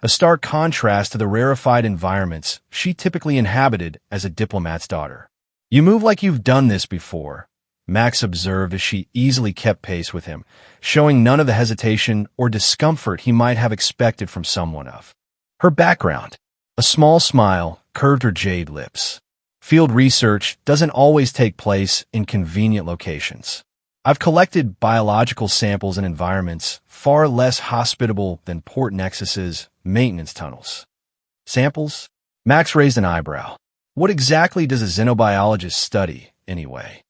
a stark contrast to the rarefied environments she typically inhabited as a diplomat's daughter. "You move like you've done this before," Max observed as she easily kept pace with him, showing none of the hesitation or discomfort he might have expected from someone of her background. A small smile curved her jade lips. "Field research doesn't always take place in convenient locations. I've collected biological samples in environments far less hospitable than Port Nexus's maintenance tunnels." "Samples?" Max raised an eyebrow. "What exactly does a xenobiologist study, anyway?"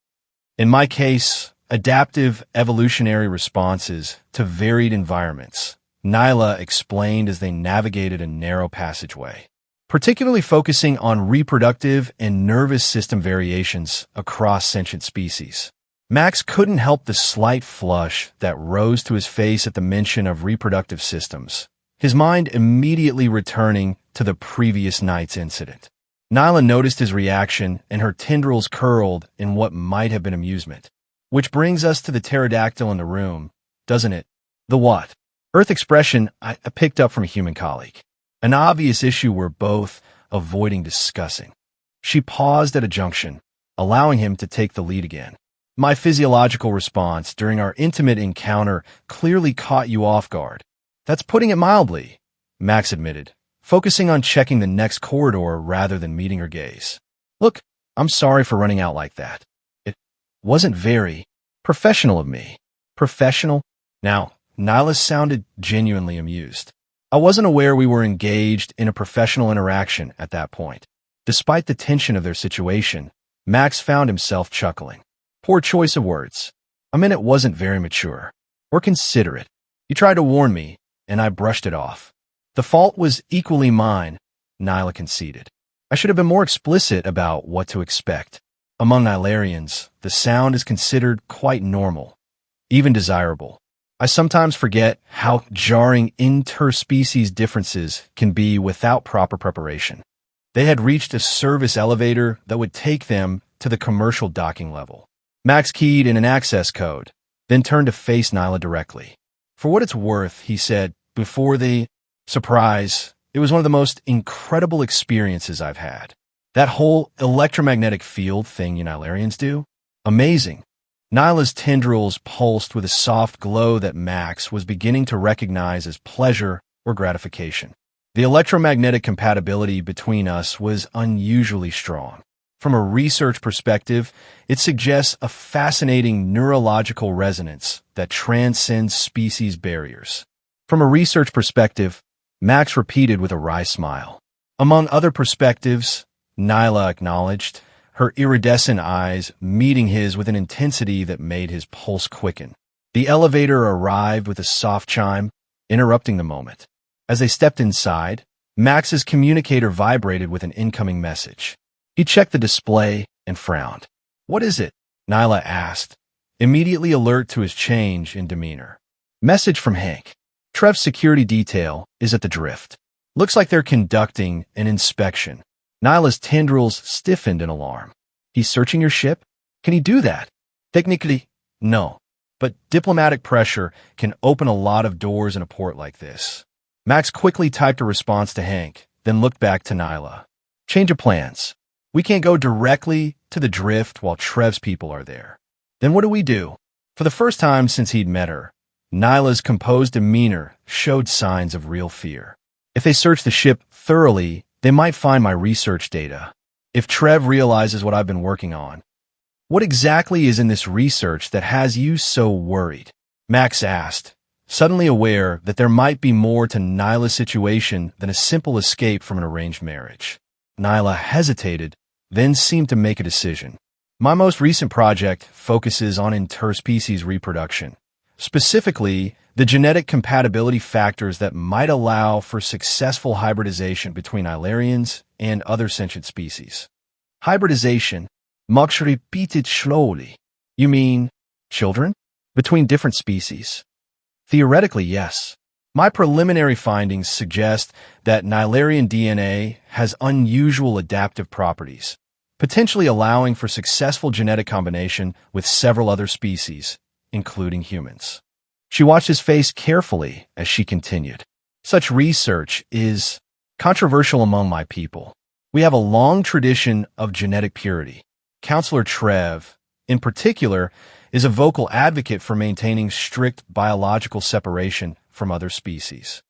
"In my case, adaptive evolutionary responses to varied environments," Nyla explained as they navigated a narrow passageway, particularly focusing on reproductive and nervous system variations across sentient species. Max couldn't help the slight flush that rose to his face at the mention of reproductive systems, his mind immediately returning to the previous night's incident. Nyla noticed his reaction, and her tendrils curled in what might have been amusement. "Which brings us to the pterodactyl in the room, doesn't it?" "The what?" Earth expression I picked up from a human colleague. An obvious issue we're both avoiding discussing. She paused at a junction, allowing him to take the lead again. "My physiological response during our intimate encounter clearly caught you off guard." "That's putting it mildly," Max admitted, focusing on checking the next corridor rather than meeting her gaze. "Look, I'm sorry for running out like that. It wasn't very professional of me." "Professional?" Now, Nyla sounded genuinely amused. "I wasn't aware we were engaged in a professional interaction at that point." Despite the tension of their situation, Max found himself chuckling. "Poor choice of words. I mean, it wasn't very mature or considerate. You tried to warn me, and I brushed it off." "The fault was equally mine," Nyla conceded. "I should have been more explicit about what to expect. Among Nylarians, the sound is considered quite normal, even desirable. I sometimes forget how jarring interspecies differences can be without proper preparation." They had reached a service elevator that would take them to the commercial docking level. Max keyed in an access code, then turned to face Nyla directly. "For what it's worth," he said, before the surprise, "it was one of the most incredible experiences I've had. That whole electromagnetic field thing you Nylarians do? Amazing." Nyla's tendrils pulsed with a soft glow that Max was beginning to recognize as pleasure or gratification. The electromagnetic compatibility between us was unusually strong. From a research perspective, it suggests a fascinating neurological resonance that transcends species barriers. From a research perspective, Max repeated with a wry smile. "Among other perspectives," Nyla acknowledged, her iridescent eyes meeting his with an intensity that made his pulse quicken. The elevator arrived with a soft chime, interrupting the moment. As they stepped inside, Max's communicator vibrated with an incoming message. He checked the display and frowned. "What is it?" Nyla asked, immediately alert to his change in demeanor. "Message from Hank. Trev's security detail is at the drift. Looks like they're conducting an inspection." Nyla's tendrils stiffened in alarm. "He's searching your ship? Can he do that?" "Technically, no. But diplomatic pressure can open a lot of doors in a port like this." Max quickly typed a response to Hank, then looked back to Nyla. "Change of plans. We can't go directly to the drift while Trev's people are there." "Then what do we do?" For the first time since he'd met her, Nyla's composed demeanor showed signs of real fear. "If they search the ship thoroughly, they might find my research data. if Trev realizes what I've been working on. What exactly is in this research that has you so worried? Max asked, suddenly aware that there might be more to Nyla's situation than a simple escape from an arranged marriage. Nyla hesitated, then seemed to make a decision. My most recent project focuses on interspecies reproduction, specifically the genetic compatibility factors that might allow for successful hybridization between Ilarians and other sentient species. Hybridization, Mux repeated slowly. You mean children? Between different species? Theoretically, yes. My preliminary findings suggest that Nilarian DNA has unusual adaptive properties, potentially allowing for successful genetic combination with several other species, including humans. She watched his face carefully as she continued. Such research is controversial among my people. We have a long tradition of genetic purity. Counselor Trev, in particular, is a vocal advocate for maintaining strict biological separation from other species.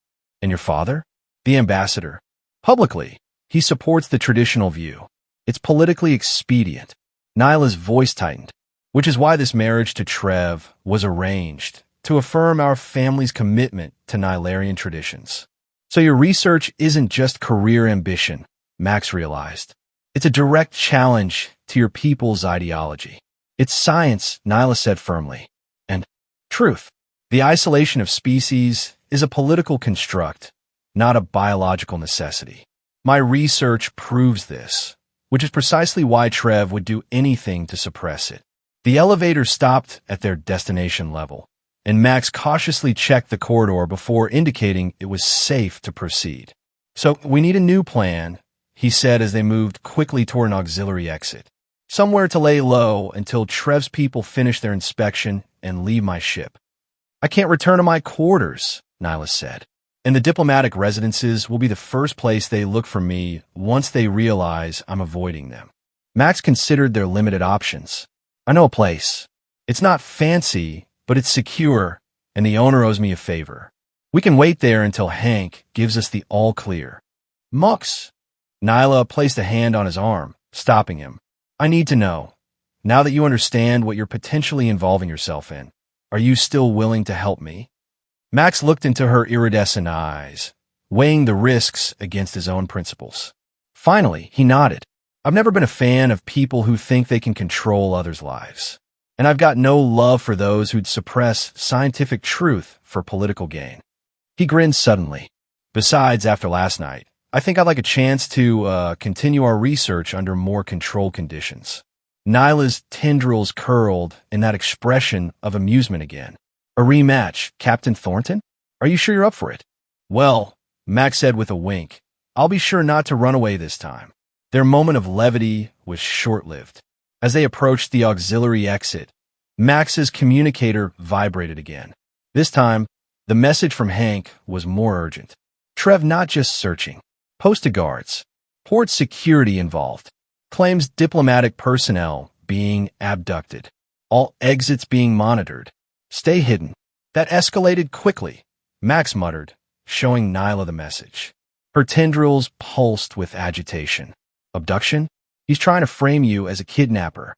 And your father? The ambassador. Publicly, he supports the traditional view. It's politically expedient. Nyla's voice tightened, which is why this marriage to Trev was arranged, to affirm our family's commitment to Nilarian traditions. So your research isn't just career ambition, Max realized. It's a direct challenge to your people's ideology. It's science, Nyla said firmly. And truth. The isolation of species is a political construct, not a biological necessity. My research proves this, which is precisely why Trev would do anything to suppress it. The elevator stopped at their destination level, and Max cautiously checked the corridor before indicating it was safe to proceed. So, we need a new plan, he said as they moved quickly toward an auxiliary exit. Somewhere to lay low until Trev's people finish their inspection and leave my ship. I can't return to my quarters, Nyla said. And the diplomatic residences will be the first place they look for me once they realize I'm avoiding them. Max considered their limited options. I know a place. It's not fancy, but it's secure, and the owner owes me a favor. We can wait there until Hank gives us the all-clear. Mux. Nyla placed a hand on his arm, stopping him. I need to know, now that you understand what you're potentially involving yourself in, are you still willing to help me? Max looked into her iridescent eyes, weighing the risks against his own principles. Finally, he nodded. I've never been a fan of people who think they can control others' lives. And I've got no love for those who'd suppress scientific truth for political gain. He grinned suddenly. Besides, after last night, I think I'd like a chance to continue our research under more controlled conditions. Nyla's tendrils curled in that expression of amusement again. A rematch, Captain Thornton? Are you sure you're up for it? Well, Max said with a wink, I'll be sure not to run away this time. Their moment of levity was short-lived. As they approached the auxiliary exit, Max's communicator vibrated again. This time, the message from Hank was more urgent. Trev not just searching. Posted guards. Port security involved. Claims diplomatic personnel being abducted. All exits being monitored. Stay hidden. That escalated quickly, Max muttered, showing Nyla the message. Her tendrils pulsed with agitation. Abduction? He's trying to frame you as a kidnapper.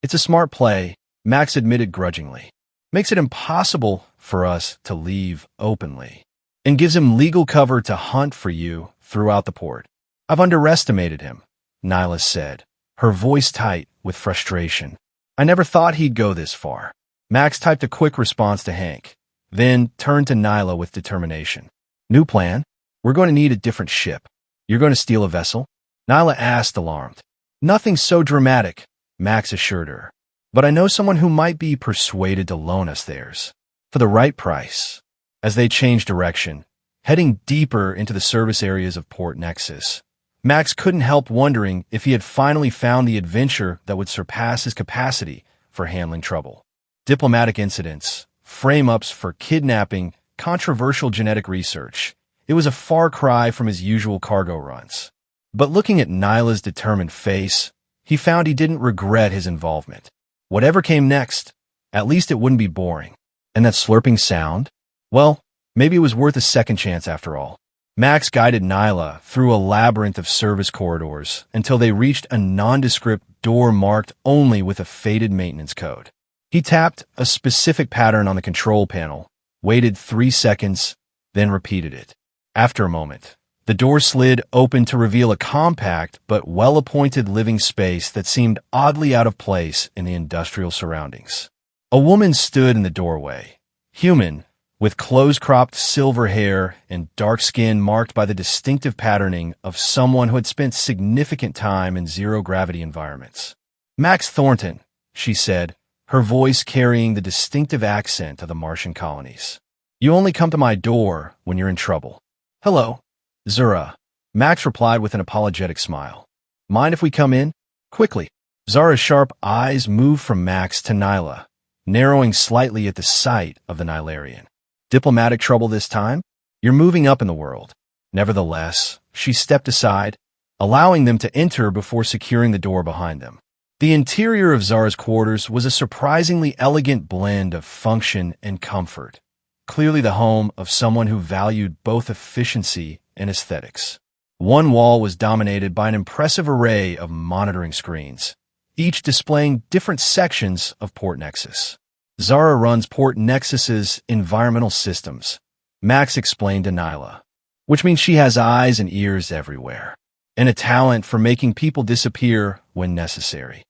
It's a smart play, Max admitted grudgingly. Makes it impossible for us to leave openly. And gives him legal cover to hunt for you throughout the port. I've underestimated him, Nyla said, her voice tight with frustration. I never thought he'd go this far. Max typed a quick response to Hank, then turned to Nyla with determination. New plan? We're going to need a different ship. You're going to steal a vessel? Nyla asked, alarmed. Nothing so dramatic, Max assured her. But I know someone who might be persuaded to loan us theirs. For the right price. As they changed direction, heading deeper into the service areas of Port Nexus, Max couldn't help wondering if he had finally found the adventure that would surpass his capacity for handling trouble. Diplomatic incidents, frame-ups for kidnapping, controversial genetic research. It was a far cry from his usual cargo runs. But looking at Nyla's determined face, he found he didn't regret his involvement. Whatever came next, at least it wouldn't be boring. And that slurping sound? Well, maybe it was worth a second chance after all. Max guided Nyla through a labyrinth of service corridors until they reached a nondescript door marked only with a faded maintenance code. He tapped a specific pattern on the control panel, waited 3 seconds, then repeated it. After a moment, the door slid open to reveal a compact but well-appointed living space that seemed oddly out of place in the industrial surroundings. A woman stood in the doorway, human, with close-cropped silver hair and dark skin marked by the distinctive patterning of someone who had spent significant time in zero-gravity environments. "Max Thornton," she said, her voice carrying the distinctive accent of the Martian colonies. "You only come to my door when you're in trouble." "Hello, Zura," Max replied with an apologetic smile. "Mind if we come in?" "Quickly." Zara's sharp eyes moved from Max to Nyla, narrowing slightly at the sight of the Nylarian. "Diplomatic trouble this time? You're moving up in the world." Nevertheless, she stepped aside, allowing them to enter before securing the door behind them. The interior of Zara's quarters was a surprisingly elegant blend of function and comfort, clearly the home of someone who valued both efficiency and aesthetics. One wall was dominated by an impressive array of monitoring screens, each displaying different sections of Port Nexus. "Zara runs Port Nexus's environmental systems," Max explained to Nyla, "which means she has eyes and ears everywhere, and a talent for making people disappear when necessary."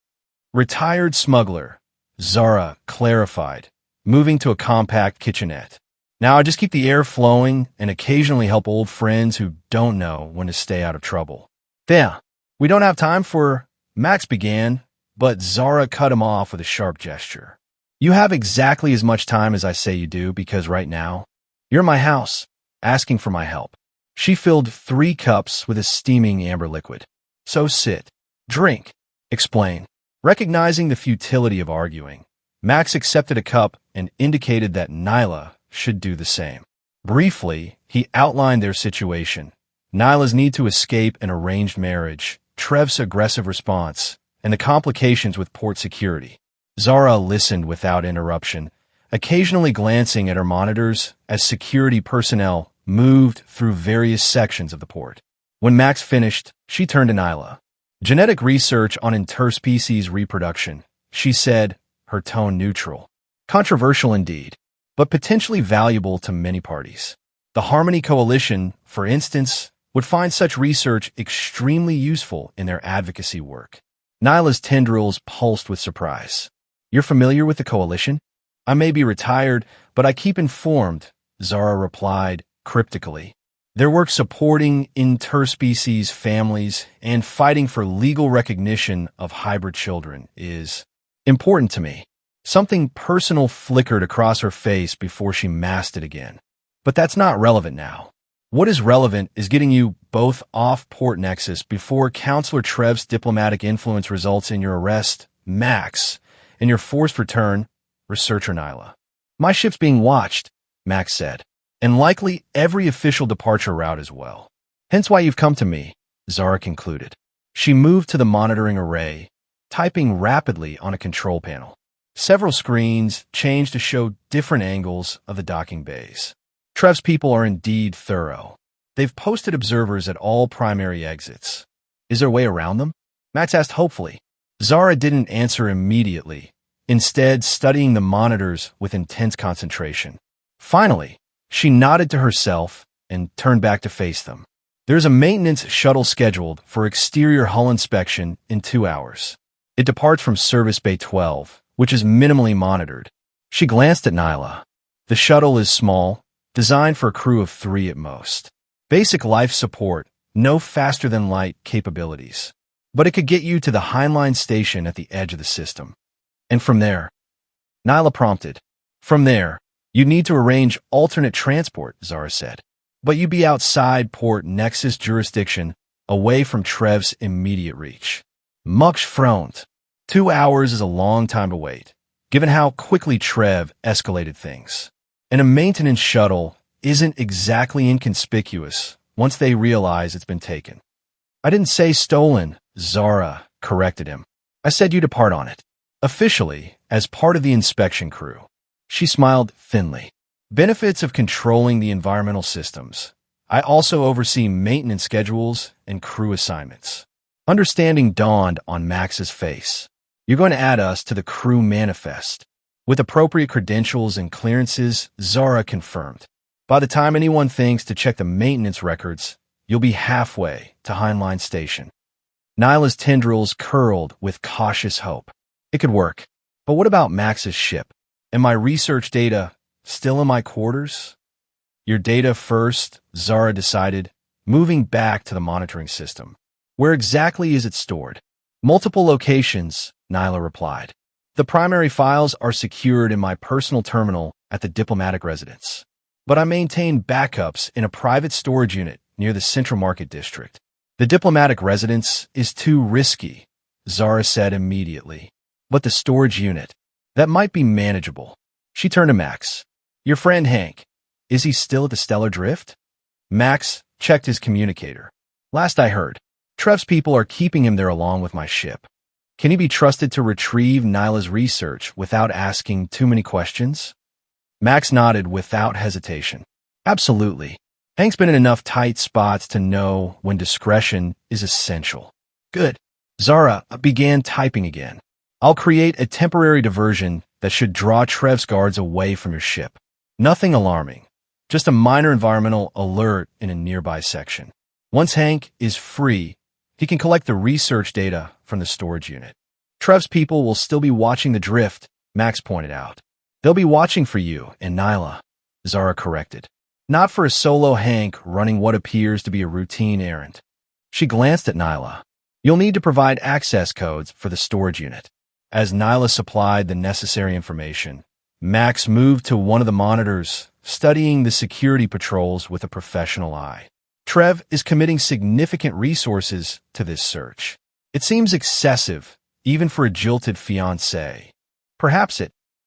"Retired smuggler," Zara clarified, moving to a compact kitchenette. "Now I just keep the air flowing and occasionally help old friends who don't know when to stay out of trouble." "There, we don't have time for—" Max began, but Zara cut him off with a sharp gesture. "You have exactly as much time as I say you do, because right now, you're in my house, asking for my help." She filled 3 cups with a steaming amber liquid. "So sit, drink, explain." Recognizing the futility of arguing, Max accepted a cup and indicated that Nyla should do the same. Briefly, he outlined their situation: Nyla's need to escape an arranged marriage, Trev's aggressive response, and the complications with port security. Zara listened without interruption, occasionally glancing at her monitors as security personnel moved through various sections of the port. When Max finished, she turned to Nyla. "Genetic research on interspecies reproduction," she said, her tone neutral. "Controversial indeed, but potentially valuable to many parties. The Harmony Coalition, for instance, would find such research extremely useful in their advocacy work." Nyla's tendrils pulsed with surprise. "You're familiar with the Coalition?" "I may be retired, but I keep informed," Zara replied cryptically. "Their work supporting interspecies families and fighting for legal recognition of hybrid children is important to me." Something personal flickered across her face before she masked it again. "But that's not relevant now. What is relevant is getting you both off Port Nexus before Counselor Trev's diplomatic influence results in your arrest, Max, and your forced return, Researcher Nyla." "My ship's being watched," Max said, "and likely every official departure route as well. Hence why you've come to me," Zara concluded. She moved to the monitoring array, typing rapidly on a control panel. Several screens changed to show different angles of the docking bays. Trev's people are indeed thorough. They've posted observers at all primary exits. "Is there a way around them?" Max asked hopefully. Zara didn't answer immediately, instead studying the monitors with intense concentration. Finally, she nodded to herself and turned back to face them. "There's a maintenance shuttle scheduled for exterior hull inspection in 2 hours. It departs from Service Bay 12, which is minimally monitored." She glanced at Nyla. The shuttle is small, designed for a crew of 3 at most. Basic life support, no faster-than-light capabilities. But it could get you to the Heinlein station at the edge of the system. "And from there?" Nyla prompted. "From there, you'd need to arrange alternate transport," Zara said. "But you'd be outside Port Nexus jurisdiction, away from Trev's immediate reach." Mux frowned. 2 hours is a long time to wait, given how quickly Trev escalated things. And a maintenance shuttle isn't exactly inconspicuous once they realize it's been taken. "I didn't say stolen," Zara corrected him. "I said you depart on it. Officially, as part of the inspection crew." She smiled thinly. "Benefits of controlling the environmental systems. I also oversee maintenance schedules and crew assignments. Understanding dawned on Max's face. You're going to add us to the crew manifest. With appropriate credentials and clearances, Zara confirmed. By the time anyone thinks to check the maintenance records, you'll be halfway to Heinlein Station. Nyla's tendrils curled with cautious hope. It could work. But what about Max's ship? And my research data still in my quarters? Your data first, Zara decided, moving back to the monitoring system. Where exactly is it stored? Multiple locations, Nyla replied. The primary files are secured in my personal terminal at the diplomatic residence. But I maintain backups in a private storage unit near the Central Market District. The diplomatic residence is too risky, Zara said immediately. But the storage unit, that might be manageable. She turned to Max. Your friend Hank, is he still at the Stellar Drift? Max checked his communicator. Last I heard, Trev's people are keeping him there along with my ship. Can he be trusted to retrieve Nyla's research without asking too many questions? Max nodded without hesitation. Absolutely. Hank's been in enough tight spots to know when discretion is essential. Good. Zara began typing again. I'll create a temporary diversion that should draw Trev's guards away from your ship. Nothing alarming. Just a minor environmental alert in a nearby section. Once Hank is free, he can collect the research data from the storage unit. Trev's people will still be watching the drift, Max pointed out. They'll be watching for you and Nyla, Zara corrected. Not for a solo Hank running what appears to be a routine errand. She glanced at Nyla. You'll need to provide access codes for the storage unit. As Nyla supplied the necessary information, Max moved to one of the monitors, studying the security patrols with a professional eye. Trev is committing significant resources to this search. It seems excessive, even for a jilted fiancé. Perhaps it